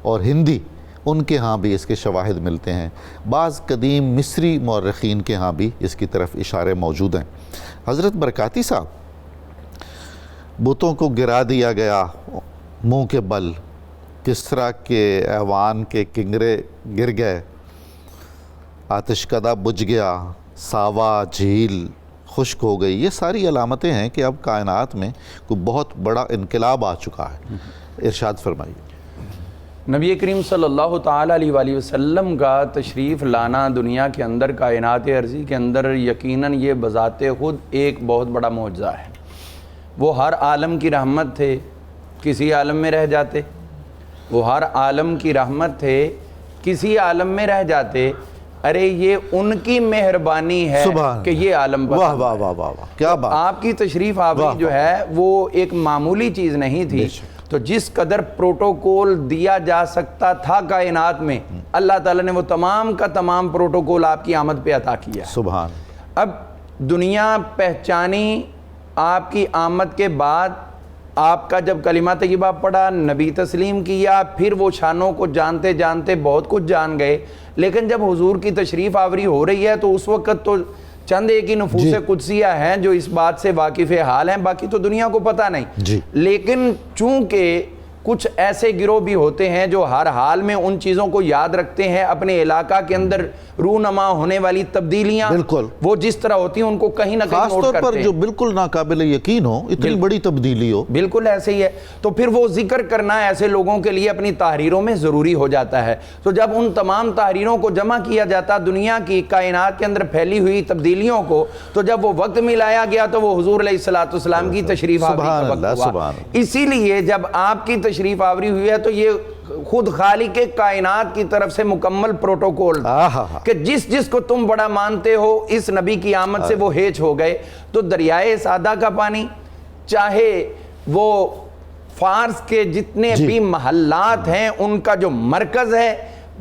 اور ہندی, ان کے ہاں بھی اس کے شواہد ملتے ہیں. بعض قدیم مصری مورخین کے ہاں بھی اس کی طرف اشارے موجود ہیں. حضرت برکاتی صاحب, بتوں کو گرا دیا گیا, منہ کے بل کسریٰ کے ایوان کے کنگرے گر گئے، آتش کدہ بجھ گیا، ساوا جھیل خشک ہو گئی. یہ ساری علامتیں ہیں کہ اب کائنات میں کوئی بہت بڑا انقلاب آ چکا ہے. ارشاد فرمائیے. نبی کریم صلی اللہ تعالیٰ علیہ وآلہ وسلم کا تشریف لانا دنیا کے اندر، کائنات عرضی کے اندر، یقیناً یہ بذات خود ایک بہت بڑا معجزہ ہے. وہ ہر عالم کی رحمت تھے، کسی عالم میں رہ جاتے. وہ ہر عالم کی رحمت تھے، کسی عالم میں رہ جاتے. ارے یہ ان کی مہربانی ہے کہ یہ عالم پر. واہ واہ واہ واہ، کیا بات. آپ کی تشریف آوری جو ہے وہ ایک معمولی چیز نہیں تھی. تو جس قدر پروٹوکول دیا جا سکتا تھا کائنات میں، اللہ تعالیٰ نے وہ تمام کا تمام پروٹوکول آپ کی آمد پہ عطا کیا. سبحان. اب دنیا پہچانی آپ کی آمد کے بعد. آپ کا جب کلمہ طیبہ پڑھا، نبی تسلیم کیا، پھر وہ شانوں کو جانتے جانتے بہت کچھ جان گئے. لیکن جب حضور کی تشریف آوری ہو رہی ہے تو اس وقت تو چند ایک ہی نفوس قدسیہ ہیں جو اس بات سے واقف حال ہیں، باقی تو دنیا کو پتہ نہیں. لیکن چونکہ کچھ ایسے گروہ بھی ہوتے ہیں جو ہر حال میں ان چیزوں کو یاد رکھتے ہیں، اپنے علاقہ کے اندر رونما ہونے والی تبدیلیاں بالکل وہ جس طرح ہوتی ہیں ان کو کہیں نہ کہیں خاص طور پر جو بالکل ناقابل یقین ہو، اتنی بڑی تبدیلی ہو. بالکل ایسے ہی ہے. تو پھر وہ ذکر کرنا ایسے لوگوں کے لیے اپنی تحریروں میں ضروری ہو جاتا ہے. تو جب ان تمام تحریروں کو جمع کیا جاتا دنیا کی کائنات کے اندر پھیلی ہوئی تبدیلیوں کو، تو جب وہ وقت ملایا گیا تو وہ حضور علیہ الصلوۃ والسلام کی تشریف آوری کا وقت ہوا. اسی لیے جب آپ کی تشریف آوری ہوئی ہے تو یہ خود خالق کائنات کی طرف سے مکمل پروٹوکول کہ جس کو تم بڑا مانتے ہو، اس نبی کی آمد سے وہ ہیچ ہو گئے. تو دریائے سادہ کا پانی، چاہے وہ فارس کے جتنے بھی محلات ہیں ان کا جو مرکز ہے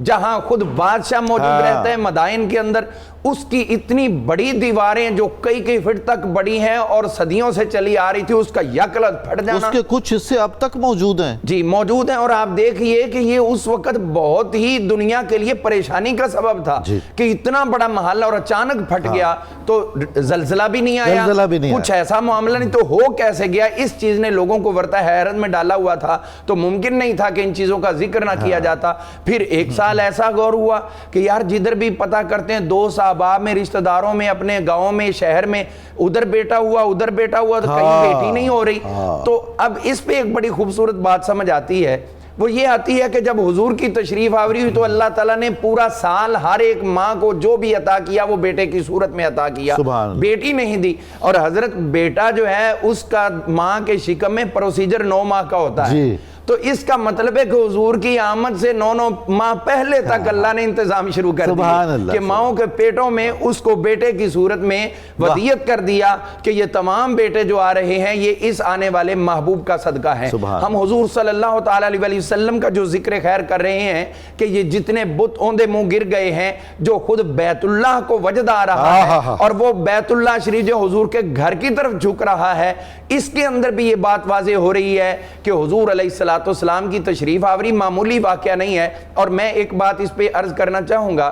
جہاں خود بادشاہ موجود رہتا ہے مدائن کے اندر، اس کی اتنی بڑی دیواریں جو کئی فٹ تک بڑی ہیں اور صدیوں سے چلی آ رہی تھی، اس کا یکلت پھٹ جانا. اس کے کچھ حصے اب تک موجود ہیں. جی موجود ہیں. اور آپ دیکھئے کہ یہ اس وقت بہت ہی دنیا کے لیے پریشانی کا سبب تھا کہ اتنا بڑا محل اور اچانک پھٹ گیا. تو زلزلہ بھی نہیں آیا، کچھ ایسا معاملہ نہیں، تو ہو کیسے گیا؟ اس چیز نے لوگوں کو ورطہ حیرت میں ڈالا ہوا تھا. تو ممکن نہیں تھا کہ ان چیزوں کا ذکر نہ کیا جاتا. پھر ایک سال ایسا غور ہوا کہ یار جدھر بھی پتہ کرتے ہیں، دوست احباب میں، رشتہ داروں میں، اپنے گاؤں میں، شہر میں، ادھر بیٹا ہوا تو کہیں بیٹی نہیں ہو رہی. تو اب اس پہ ایک بڑی خوبصورت بات سمجھ آتی ہے. وہ یہ آتی ہے کہ جب حضور کی تشریف آوری ہوئی تو اللہ تعالیٰ نے پورا سال ہر ایک ماں کو جو بھی عطا کیا وہ بیٹے کی صورت میں عطا کیا، بیٹی نہیں دی. اور حضرت بیٹا جو ہے اس کا ماں کے شکم میں پروسیجر 9 ماہ کا ہوتا ہے. تو اس کا مطلب ہے کہ حضور کی آمد سے 9 ماہ پہلے تک اللہ نے انتظام شروع کر دیا کہ ماؤں کے پیٹوں میں اس کو بیٹے کی صورت میں ودیعت کر دیا کہ یہ تمام بیٹے جو آ رہے ہیں یہ اس آنے والے محبوب کا صدقہ ہے. ہم حضور صلی اللہ تعالیٰ علیہ وسلم کا جو ذکر خیر کر رہے ہیں کہ یہ جتنے بت اوندے منہ گر گئے ہیں، جو خود بیت اللہ کو وجد آ رہا ہے اور وہ بیت اللہ شریف جو حضور کے گھر کی طرف جھک رہا ہے، اس کے اندر بھی یہ بات واضح ہو رہی ہے کہ حضور علیہ السلام کی تشریف آوری معمولی واقعہ نہیں ہے. اور میں ایک بات اس پہ عرض کرنا چاہوں گا،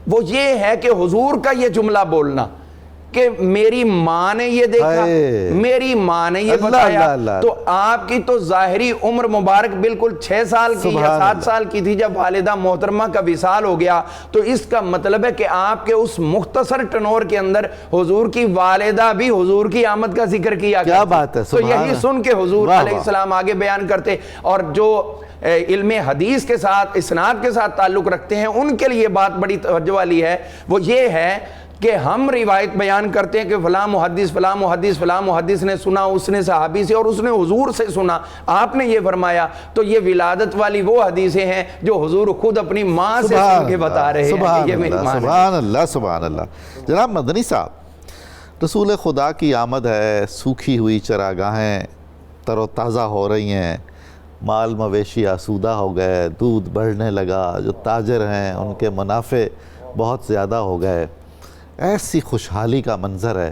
وہ یہ ہے کہ حضور کا یہ جملہ بولنا کہ میری ماں نے یہ دیکھا، میری ماں نے یہ بتایا. تو آپ کی تو ظاہری عمر مبارک بالکل 6 سال کی یا 7 سال کی تھی جب والدہ محترمہ کا وصال ہو گیا. تو اس کا مطلب ہے کہ آپ کے اس مختصر ٹنور کے اندر حضور کی والدہ بھی حضور کی آمد کا ذکر کیا. کیا بات ہے. تو یہی سن کے حضور علیہ السلام آگے بیان کرتے. اور جو علم حدیث کے ساتھ، اسناد کے ساتھ تعلق رکھتے ہیں، ان کے لیے بات بڑی توجہ والی ہے. وہ یہ ہے کہ ہم روایت بیان کرتے ہیں کہ فلاں محدث نے سنا، اس نے صحابی سے اور اس نے حضور سے سنا، آپ نے یہ فرمایا. تو یہ ولادت والی وہ حدیثیں ہیں جو حضور خود اپنی ماں سے سن کے بتا رہے ہیں. سبحان اللہ سبحان اللہ. جناب مدنی صاحب، رسول خدا کی آمد ہے، سوکھی ہوئی چراگاہیں تر و تازہ ہو رہی ہیں، مال مویشی آسودہ ہو گئے، دودھ بڑھنے لگا، جو تاجر ہیں ان کے منافع بہت زیادہ ہو گئے. ایسی خوشحالی کا منظر ہے.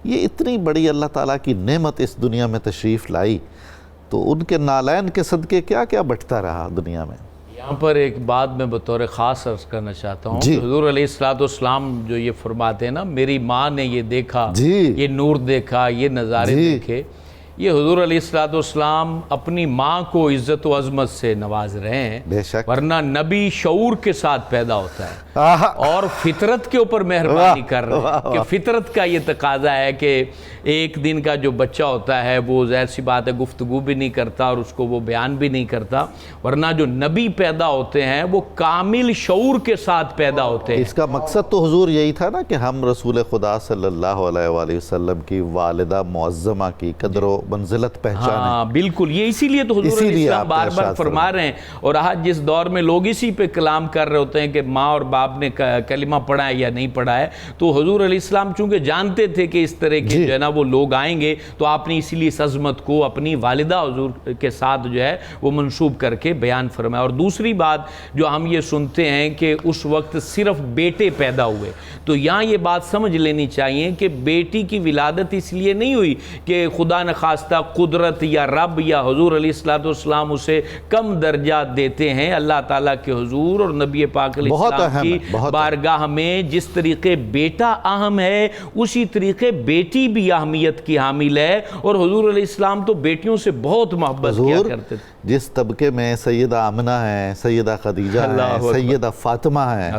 یہ اتنی بڑی اللہ تعالیٰ کی نعمت اس دنیا میں تشریف لائی، تو ان کے نالین کے صدقے کیا کیا بٹتا رہا دنیا میں. یہاں پر ایک بات میں بطور خاص عرض کرنا چاہتا ہوں کہ حضور علیہ السلام جو یہ فرماتے ہیں نا، میری ماں نے یہ دیکھا، یہ نور دیکھا، یہ نظارے دیکھے، یہ حضور علیہ السلام اپنی ماں کو عزت و عظمت سے نواز رہے ہیں، بے شک، ورنہ نبی شعور کے ساتھ پیدا ہوتا ہے اور فطرت کے اوپر مہربانی کر رہے ہیں کہ فطرت کا یہ تقاضا ہے کہ ایک دن کا جو بچہ ہوتا ہے وہ ظاہر سی بات ہے گفتگو بھی نہیں کرتا اور اس کو وہ بیان بھی نہیں کرتا، ورنہ جو نبی پیدا ہوتے ہیں وہ کامل شعور کے ساتھ پیدا ہوتے ہیں۔ اس کا مقصد تو حضور یہی تھا نا کہ ہم رسول خدا صلی اللہ علیہ وآلہ وسلم کی والدہ معظمہ کی قدر و منزلت پہچانیں۔ ہاں بالکل، یہ اسی لیے تو حضور علیہ السلام بار بار فرما رہے ہیں، اور آج جس دور میں لوگ اسی پہ کلام کر رہے ہوتے ہیں کہ ماں اور باپ نے کلمہ پڑھا ہے یا نہیں پڑھا ہے، تو حضور علیہ السلام چونکہ جانتے تھے کہ اس طرح کے جو ہے نا وہ لوگ آئیں گے، تو آپ نے اسی لیے اس عظمت کو اپنی والدہ حضور کے ساتھ جو ہے وہ منسوب کر کے بیان فرمایا۔ اور دوسری بات جو ہم یہ سنتے ہیں کہ اس وقت صرف بیٹے پیدا ہوئے، تو یہاں یہ بات سمجھ لینی چاہیے کہ بیٹی کی ولادت اس لیے نہیں ہوئی کہ خدا نخواستہ قدرت یا رب یا حضور علیہ السلام اسے کم درجہ دیتے ہیں۔ اللہ تعالیٰ کے حضور اور نبی پاک علیہ السلام کی بارگاہ میں جس طریقے بیٹا اہم ہے، اسی طریقے بیٹی بھی اہمیت کی حامل ہے، اور حضور علیہ السلام تو بیٹیوں سے بہت محبت کیا کرتے تھے۔ جس طبقے میں سیدہ آمنہ ہیں، سیدہ خدیجہ ہیں، سیدہ فاطمہ ہیں،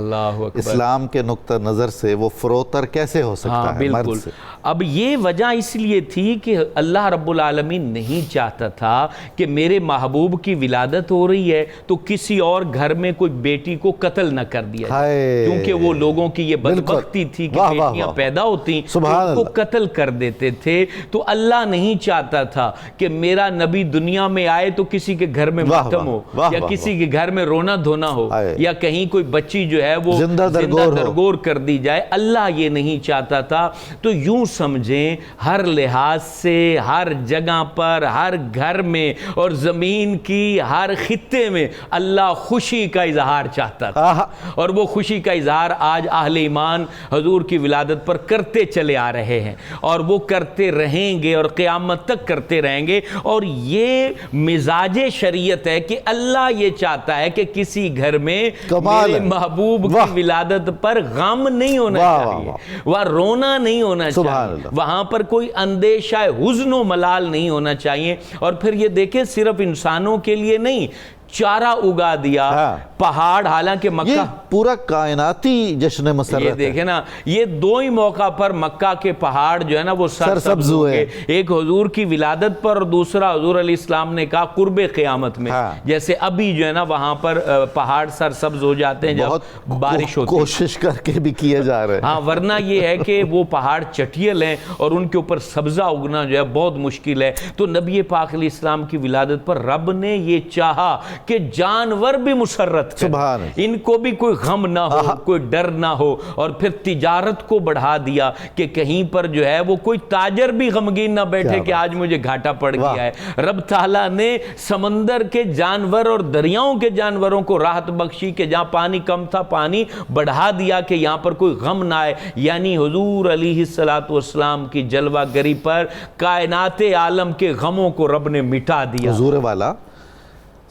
اسلام کے نقطہ نظر سے وہ فروتر کیسے ہو سکتا ہے مرد سے؟ اب یہ وجہ اس لیے تھی کہ اللہ رب العالمین نہیں چاہتا تھا کہ میرے محبوب کی ولادت ہو رہی ہے تو کسی اور گھر میں کوئی بیٹی کو قتل نہ کر دیا جائے، کیونکہ وہ لوگوں کی یہ بدبختی تھی کہ بیٹیاں پیدا ہوتی ان کو قتل کر دیتے تھے۔ تو اللہ نہیں چاہتا تھا کہ میرا نبی دنیا میں آئے تو کسی کے گھر میں ماتم ہو، یا کسی کے گھر میں رونا دھونا ہو، یا کہیں کوئی بچی جو ہے وہ زندہ درگور کر دی جائے۔ اللہ یہ نہیں چاہتا تھا۔ تو یوں سمجھیں ہر لحاظ سے ہر جگہ پر ہر گھر میں اور زمین کی ہر خطے میں اللہ خوشی کا اظہار چاہتا تھا، اور وہ خوشی کا اظہار آج اہل ایمان حضور کی ولادت پر کرتے چلے آ رہے ہیں، اور وہ کرتے رہیں گے اور قیامت تک کرتے رہیں گے۔ اور یہ مزاج شریعت ہے کہ اللہ یہ چاہتا ہے کہ کسی گھر میں میرے محبوب کی ولادت پر غم نہیں ہونا چاہیے، وہاں رونا نہیں ہونا چاہیے، وہاں پر کوئی اندیشہ حزن و ملال نہیں ہونا چاہیے۔ اور پھر یہ دیکھیں صرف انسانوں کے لیے نہیں، چارہ اگا دیا، پہاڑ، حالانکہ مکہ یہ پورا کائناتی جشن مسرت ہے۔ یہ دیکھیں نا، یہ دو ہی موقع پر مکہ کے پہاڑ جو ہے نا وہ سرسبز ہوئے، ایک حضور کی ولادت پر اور دوسرا حضور علیہ السلام نے کہا قرب قیامت میں، جیسے ابھی جو ہے نا وہاں پر پہاڑ سرسبز ہو جاتے ہیں جب بارش ہوتی ہے، کوشش کر کے بھی کیے جا رہے ہیں۔ ہاں، ورنہ یہ ہے کہ وہ پہاڑ چٹیل ہیں اور ان کے اوپر سبزہ اگنا جو ہے بہت مشکل ہے۔ تو نبی پاک علیہ السلام کی ولادت پر رب نے یہ چاہا کہ جانور بھی مسرت کریں، ان کو بھی کوئی غم نہ ہو، کوئی ڈر نہ ہو، اور پھر تجارت کو بڑھا دیا کہ کہیں پر جو ہے وہ کوئی تاجر بھی غمگین نہ بیٹھے کہ آج مجھے گھاٹا پڑ گیا ہے۔ رب تعالیٰ نے سمندر کے جانور اور دریاؤں کے جانوروں کو راحت بخشی کہ جہاں پانی کم تھا پانی بڑھا دیا کہ یہاں پر کوئی غم نہ آئے، یعنی حضور علیہ السلام کی جلوہ گری پر کائنات عالم کے غموں کو رب نے مٹا دیا۔ حضور والا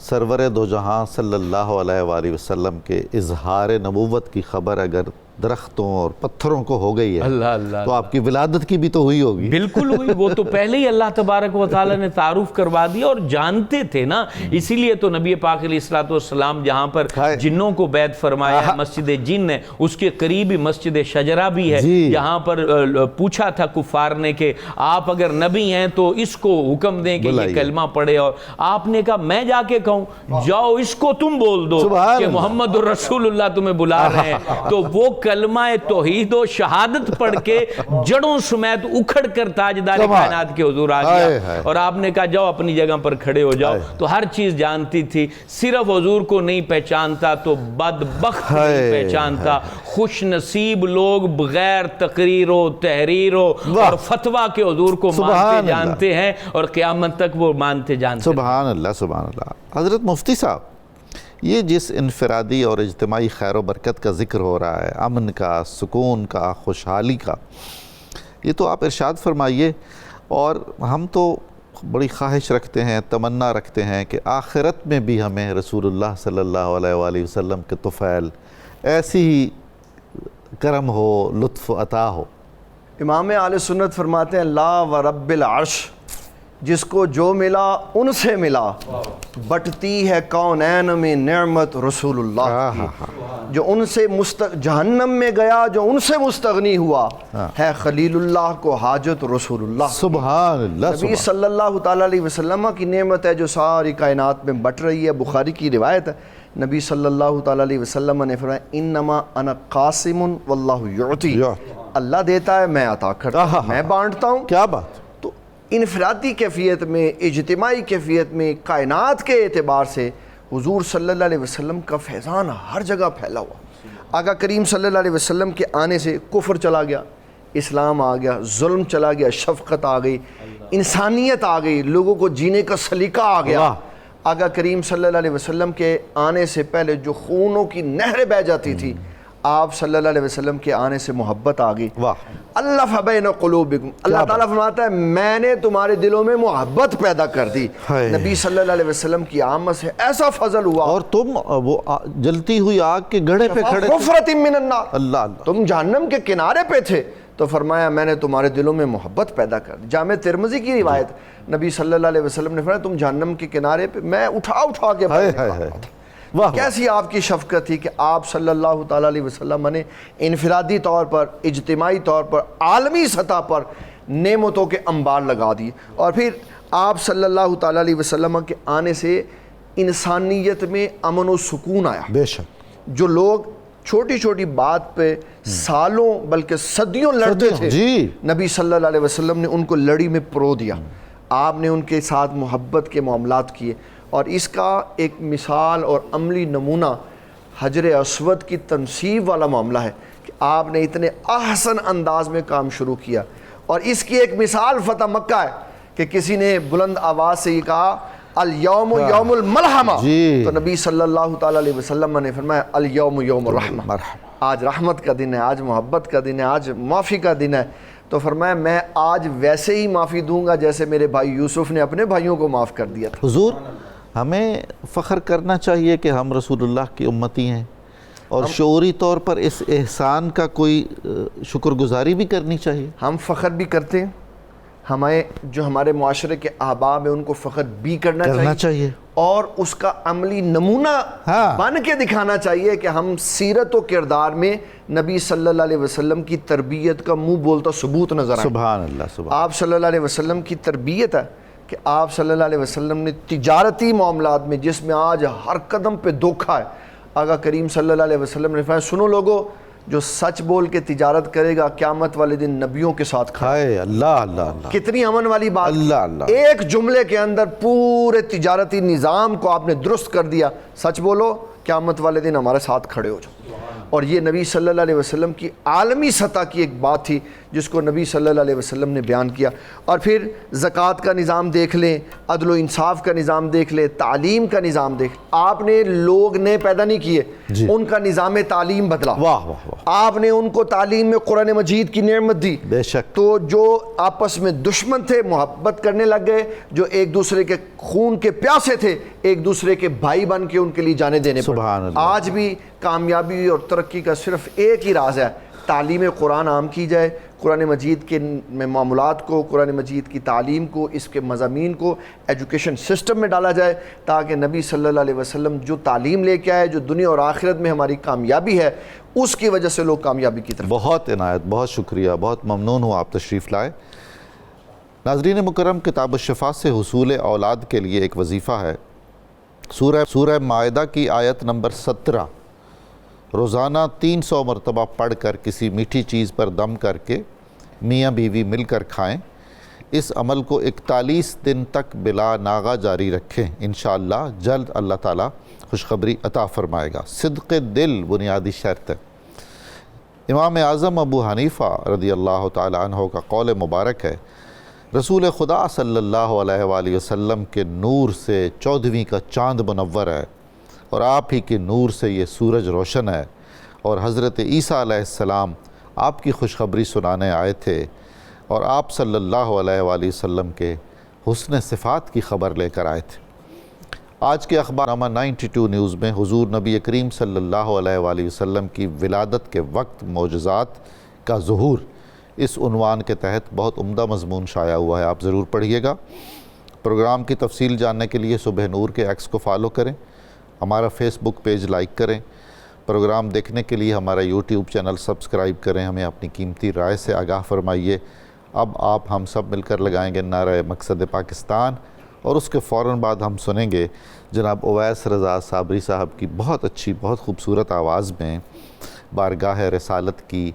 سرور دو جہاں صلی اللہ علیہ وآلہ وسلم کے اظہار نبوت کی خبر اگر درختوں اور پتھروں کو ہو گئی ہے تو آپ کی ولادت کی بھی تو ہوئی ہوگی۔ بالکل ہوئی، وہ تو پہلے ہی اللہ تبارک و تعالیٰ نے تعارف کروا دیا اور جانتے تھے نا، اسی لیے تو نبی پاک علیہ السلام جہاں پر جنوں کو بیعت فرمایا، مسجد جن ہے اس کے قریب ہی مسجد شجرہ بھی ہے، یہاں پر پوچھا تھا کفار نے کہ آپ اگر نبی ہیں تو اس کو حکم دیں کہ یہ کلمہ پڑھے، اور آپ نے کہا میں جا کے کہوں، جاؤ اس کو تم بول دو کہ محمد الرسول اللہ تمہیں بلا رہے ہیں۔ تو وہ کلمہ توحید و شہادت پڑھ کے جڑوں سمیت اکھڑ کر تاجدار کائنات کے حضور آ گیا، اور آپ نے کہا جاؤ اپنی جگہ پر کھڑے ہو جاؤ۔ تو ہر چیز جانتی تھی، صرف حضور کو نہیں پہچانتا تو بدبخت نہیں پہچانتا۔ خوش نصیب لوگ بغیر تقریر و تحریر اور فتویٰ کے حضور کو مانتے جانتے ہیں اور قیامت تک وہ مانتے جانتے ہیں۔ سبحان اللہ، سبحان اللہ۔ حضرت مفتی صاحب، یہ جس انفرادی اور اجتماعی خیر و برکت کا ذکر ہو رہا ہے، امن کا، سکون کا، خوشحالی کا، یہ تو آپ ارشاد فرمائیے، اور ہم تو بڑی خواہش رکھتے ہیں، تمنا رکھتے ہیں کہ آخرت میں بھی ہمیں رسول اللہ صلی اللہ علیہ وآلہ وسلم کے طفیل ایسی ہی کرم ہو، لطف عطا ہو۔ امام اہل سنت فرماتے ہیں لا و رب العرش جس کو جو ملا ان سے ملا، بٹتی ہے کونین میں نعمت رسول اللہ کی، جو ان سے جہنم میں گیا جو ان سے مستغنی ہوا، ہے خلیل اللہ کو حاجت رسول اللہ، سبحان اللہ، نبی صلی اللہ تعالیٰ علیہ وسلم کی نعمت ہے جو ساری کائنات میں بٹ رہی ہے۔ بخاری کی روایت ہے، نبی صلی اللہ تعالیٰ علیہ وسلم نے فرمایا انما انا قاسم واللہ یعطی، اللہ دیتا ہے میں عطا کرتا ہوں، میں بانٹتا ہوں۔ کیا بات! تو انفرادی کیفیت میں، اجتماعی کیفیت میں، کائنات کے اعتبار سے حضور صلی اللہ علیہ وسلم کا فیضان ہر جگہ پھیلا ہوا۔ آقا کریم صلی اللہ علیہ وسلم کے آنے سے کفر چلا گیا، اسلام آ گیا، ظلم چلا گیا، شفقت آ گئی، انسانیت آ گئی، لوگوں کو جینے کا سلیقہ آ گیا۔ آقا کریم صلی اللہ علیہ وسلم کے آنے سے پہلے جو خونوں کی نہریں بہہ جاتی تھی، آپ صلی اللہ علیہ وسلم کے آنے سے محبت آ گئی۔ اللہ بین قلوبکم، اللہ تعالیٰ فرماتا ہے میں نے تمہارے دلوں میں محبت پیدا کر دی۔ نبی صلی اللہ علیہ وسلم کی آمد سے ایسا فضل ہوا، اور تم وہ جلتی ہوئی آگ کے گڑھے پہ کھڑے، حفرۃ من النار، اللہ اللہ، تم جہنم کے کنارے پہ تھے، تو فرمایا میں نے تمہارے دلوں میں محبت پیدا کر دی۔ جامع ترمذی کی روایت، نبی صلی اللہ علیہ وسلم نے فرمایا تم جہنم کے کنارے پہ میں اٹھا کے کیسی آپ کی شفقت تھی کہ آپ صلی اللہ تعالیٰ علیہ وسلم نے انفرادی طور پر، اجتماعی طور پر، عالمی سطح پر نعمتوں کے انبار لگا دی۔ اور پھر آپ صلی اللہ تعالیٰ علیہ وسلم کے آنے سے انسانیت میں امن و سکون آیا۔ بے شک، جو لوگ چھوٹی چھوٹی بات پہ سالوں بلکہ صدیوں لڑتے تھے، نبی صلی اللہ علیہ وسلم نے ان کو لڑی میں پرو دیا، آپ نے ان کے ساتھ محبت کے معاملات کیے۔ اور اس کا ایک مثال اور عملی نمونہ حجر اسود کی تنصیب والا معاملہ ہے کہ آپ نے اتنے احسن انداز میں کام شروع کیا۔ اور اس کی ایک مثال فتح مکہ ہے کہ کسی نے بلند آواز سے یہ کہا الیوم یوم الملحمہ، تو نبی صلی اللہ تعالیٰ علیہ وسلم نے فرمایا الیوم یوم الرحمہ، آج رحمت کا دن ہے، آج محبت کا دن ہے، آج معافی کا دن ہے۔ تو فرمایا میں آج ویسے ہی معافی دوں گا جیسے میرے بھائی یوسف نے اپنے بھائیوں کو معاف کر دیا تھا۔ حضور ہمیں فخر کرنا چاہیے کہ ہم رسول اللہ کی امتی ہیں، اور شعوری طور پر اس احسان کا کوئی شکر گزاری بھی کرنی چاہیے۔ ہم فخر بھی کرتے ہیں، ہمیں جو ہمارے معاشرے کے احباب ہیں ان کو فخر بھی کرنا چاہیے، اور اس کا عملی نمونہ بن کے دکھانا چاہیے کہ ہم سیرت و کردار میں نبی صلی اللہ علیہ وسلم کی تربیت کا منہ بولتا ثبوت نظر آئے۔ سبحان اللہ، سبحان آپ صلی اللہ علیہ وسلم کی تربیت ہے کہ آپ صلی اللہ علیہ وسلم نے تجارتی معاملات میں، جس میں آج ہر قدم پہ دھوکا ہے، آقا کریم صلی اللہ علیہ وسلم نے فرمایا سنو لوگو، جو سچ بول کے تجارت کرے گا قیامت والے دن نبیوں کے ساتھ کھائے۔ اللہ اللہ اللہ، کتنی امن والی بات، اللہ اللہ، ایک جملے کے اندر پورے تجارتی نظام کو آپ نے درست کر دیا، سچ بولو قیامت والے دن ہمارے ساتھ کھڑے ہو جاؤ۔ اور یہ نبی صلی اللہ علیہ وسلم کی عالمی سطح کی ایک بات تھی جس کو نبی صلی اللہ علیہ وسلم نے بیان کیا۔ اور پھر زکوٰۃ کا نظام دیکھ لیں، عدل و انصاف کا نظام دیکھ لیں، تعلیم کا نظام دیکھ، آپ نے لوگ نئے پیدا نہیں کیے، ان کا نظام تعلیم بدلا۔ واہ واہ واہ، آپ نے ان کو تعلیم میں قرآن مجید کی نعمت دی۔ بے شک، تو جو آپس میں دشمن تھے محبت کرنے لگ گئے، جو ایک دوسرے کے خون کے پیاسے تھے ایک دوسرے کے بھائی بن کے ان کے لیے جانے دینے پڑے۔ سبحان اللہ۔ آج بھی کامیابی اور ترقی کا صرف ایک ہی راز ہے، تعلیم قرآن عام کی جائے، قرآن مجید کے معاملات کو، قرآن مجید کی تعلیم کو، اس کے مضامین کو ایجوکیشن سسٹم میں ڈالا جائے، تاکہ نبی صلی اللہ علیہ وسلم جو تعلیم لے کے آئے، جو دنیا اور آخرت میں ہماری کامیابی ہے، اس کی وجہ سے لوگ کامیابی کی طرف۔ بہت عنایت، بہت شکریہ، بہت ممنون ہوں آپ تشریف لائے۔ ناظرین مکرم، کتاب الشفا سے حصول اولاد کے لیے ایک وظیفہ ہے، سورہ مائدہ کی آیت نمبر 17 روزانہ 300 مرتبہ پڑھ کر کسی میٹھی چیز پر دم کر کے میاں بیوی مل کر کھائیں۔ اس عمل کو 41 دن تک بلا ناغہ جاری رکھیں، انشاءاللہ جلد اللہ تعالیٰ خوشخبری عطا فرمائے گا۔ صدق دل بنیادی شرط ہے۔ امام اعظم ابو حنیفہ رضی اللہ تعالیٰ عنہ کا قول مبارک ہے، رسول خدا صلی اللہ علیہ وآلہ وسلم کے نور سے 14ویں کا چاند منور ہے، اور آپ ہی کے نور سے یہ سورج روشن ہے، اور حضرت عیسیٰ علیہ السلام آپ کی خوشخبری سنانے آئے تھے، اور آپ صلی اللہ علیہ وآلہ وسلم کے حسن صفات کی خبر لے کر آئے تھے۔ آج کے اخبار نامہ 92 نیوز میں حضور نبی کریم صلی اللہ علیہ وآلہ وسلم کی ولادت کے وقت معجزات کا ظہور، اس عنوان کے تحت بہت عمدہ مضمون شائع ہوا ہے، آپ ضرور پڑھیے گا۔ پروگرام کی تفصیل جاننے کے لیے صبح نور کے ایکس کو فالو کریں، ہمارا فیس بک پیج لائک کریں، پروگرام دیکھنے کے لیے ہمارا یوٹیوب چینل سبسکرائب کریں، ہمیں اپنی قیمتی رائے سے آگاہ فرمائیے۔ اب آپ ہم سب مل کر لگائیں گے نعرہ مقصد پاکستان، اور اس کے فوراً بعد ہم سنیں گے جناب اویس رضا صابری صاحب کی بہت اچھی بہت خوبصورت آواز میں بارگاہ رسالت کی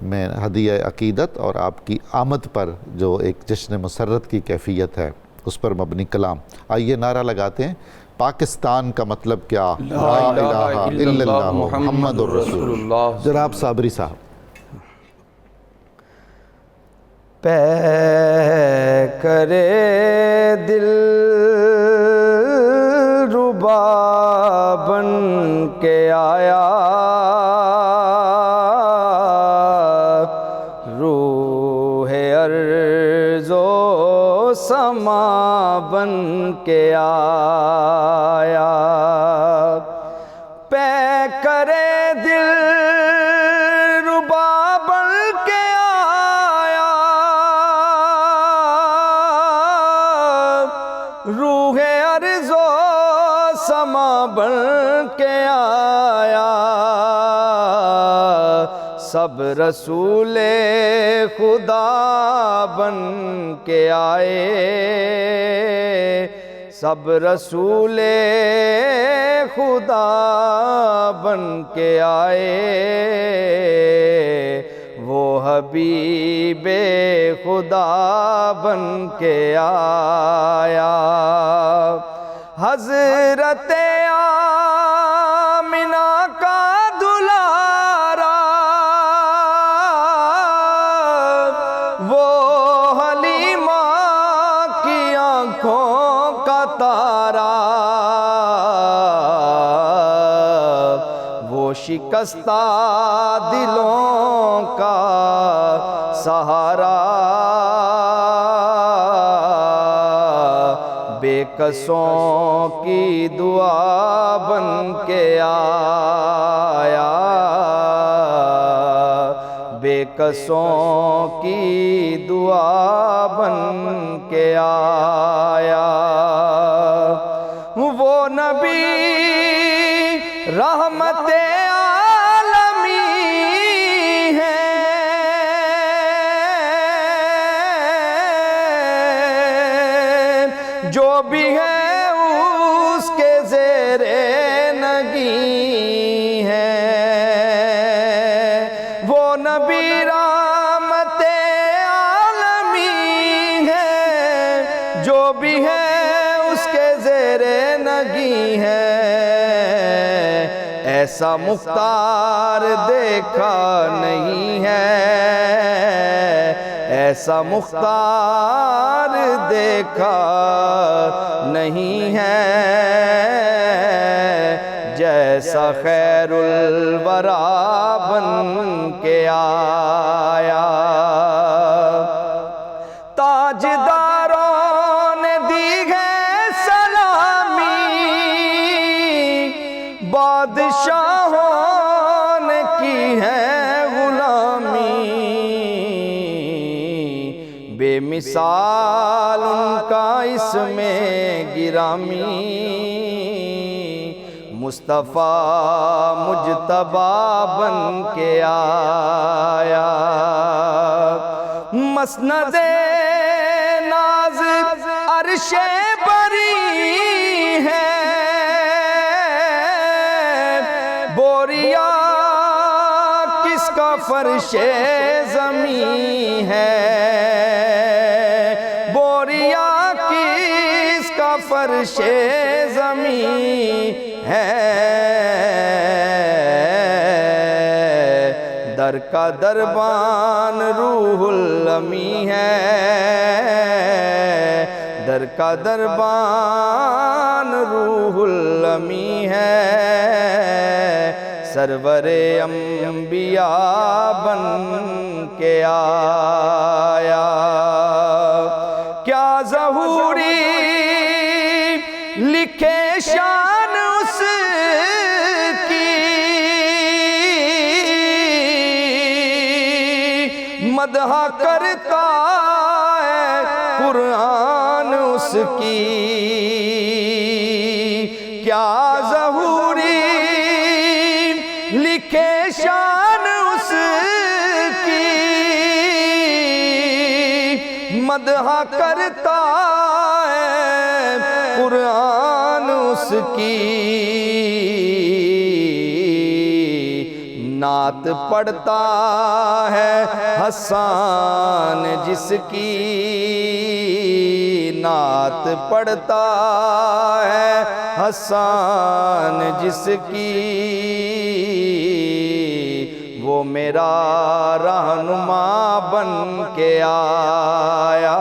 میں ہدیہ عقیدت اور آپ کی آمد پر جو ایک جشن مسرت کی کیفیت ہے اس پر مبنی کلام۔ آئیے نعرہ لگاتے ہیں، پاکستان کا مطلب کیا؟ لا الہ الا اللہ محمد الرسول اللہ۔ جناب صابری صاحب۔ پے کرے دل ربا بن کے آیا، روح ارض و سما بن کے آیا، پے کرے دل ربا بن کے آیا، روح ارض و سما بن کے آیا، سب رسول خدا بن کے آئے، سب رسول خدا بن کے آئے، وہ حبیب خدا بن کے آیا، حضرت آمنہ کا دلارا، وہ حلیمہ کی آنکھوں کا تارا، وہ شکستہ دلوں کا سہارا، بے کسوں کی دعا بن کے آیا، بے کسوں کی دعا بن کے آیا، وہ نبی رحمت عالمی ہے، جو بھی ہے اس کے زیر نگی ہے، وہ نبی رحمت عالمی ہے، جو بھی ہے اس کے زیر نگی ہے، ایسا مختار دیکھا نہیں ہے، ایسا مختار دیکھا نہیں ہے، جیسا خیر الورا بن کے آیا، تاجداروں نے دی ہے سلامی، بادشاہوں نے کی ہے غلامی، بے مثال ان کا اس میں گرامی، مصطفیٰ مجتبیٰ بن کے آیا، مسند ناز عرش بری ہے، بوریا کس کا فرش زمین ہے، بوریا کس کا فرش زمین ہے، در کا دربان روح الامی ہے، در کا دربان روح الامی ہے، سرور انبیاء بن کے آیا، کیا ظہوری لکھے شان اس کی، مدح کرتا ہے قرآن اس اس کی کیا ظہوری لکھے شان اس کی مدح کرتا ہے قرآن اس کی نعت پڑھتا ہے حسان جس کی نعت پڑھتا ہے حسان جس کی وہ میرا رہنما بن کے آیا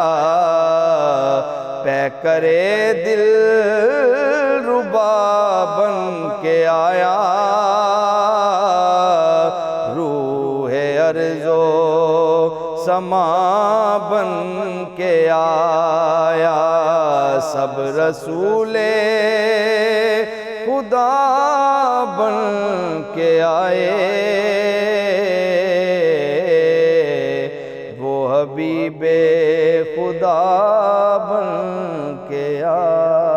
پیکرے دل ربا بن کے آیا روح ارض و سما بن کے آیا سب رسول خدا بن کے آئے وہ حبیب خدا بن کے آئے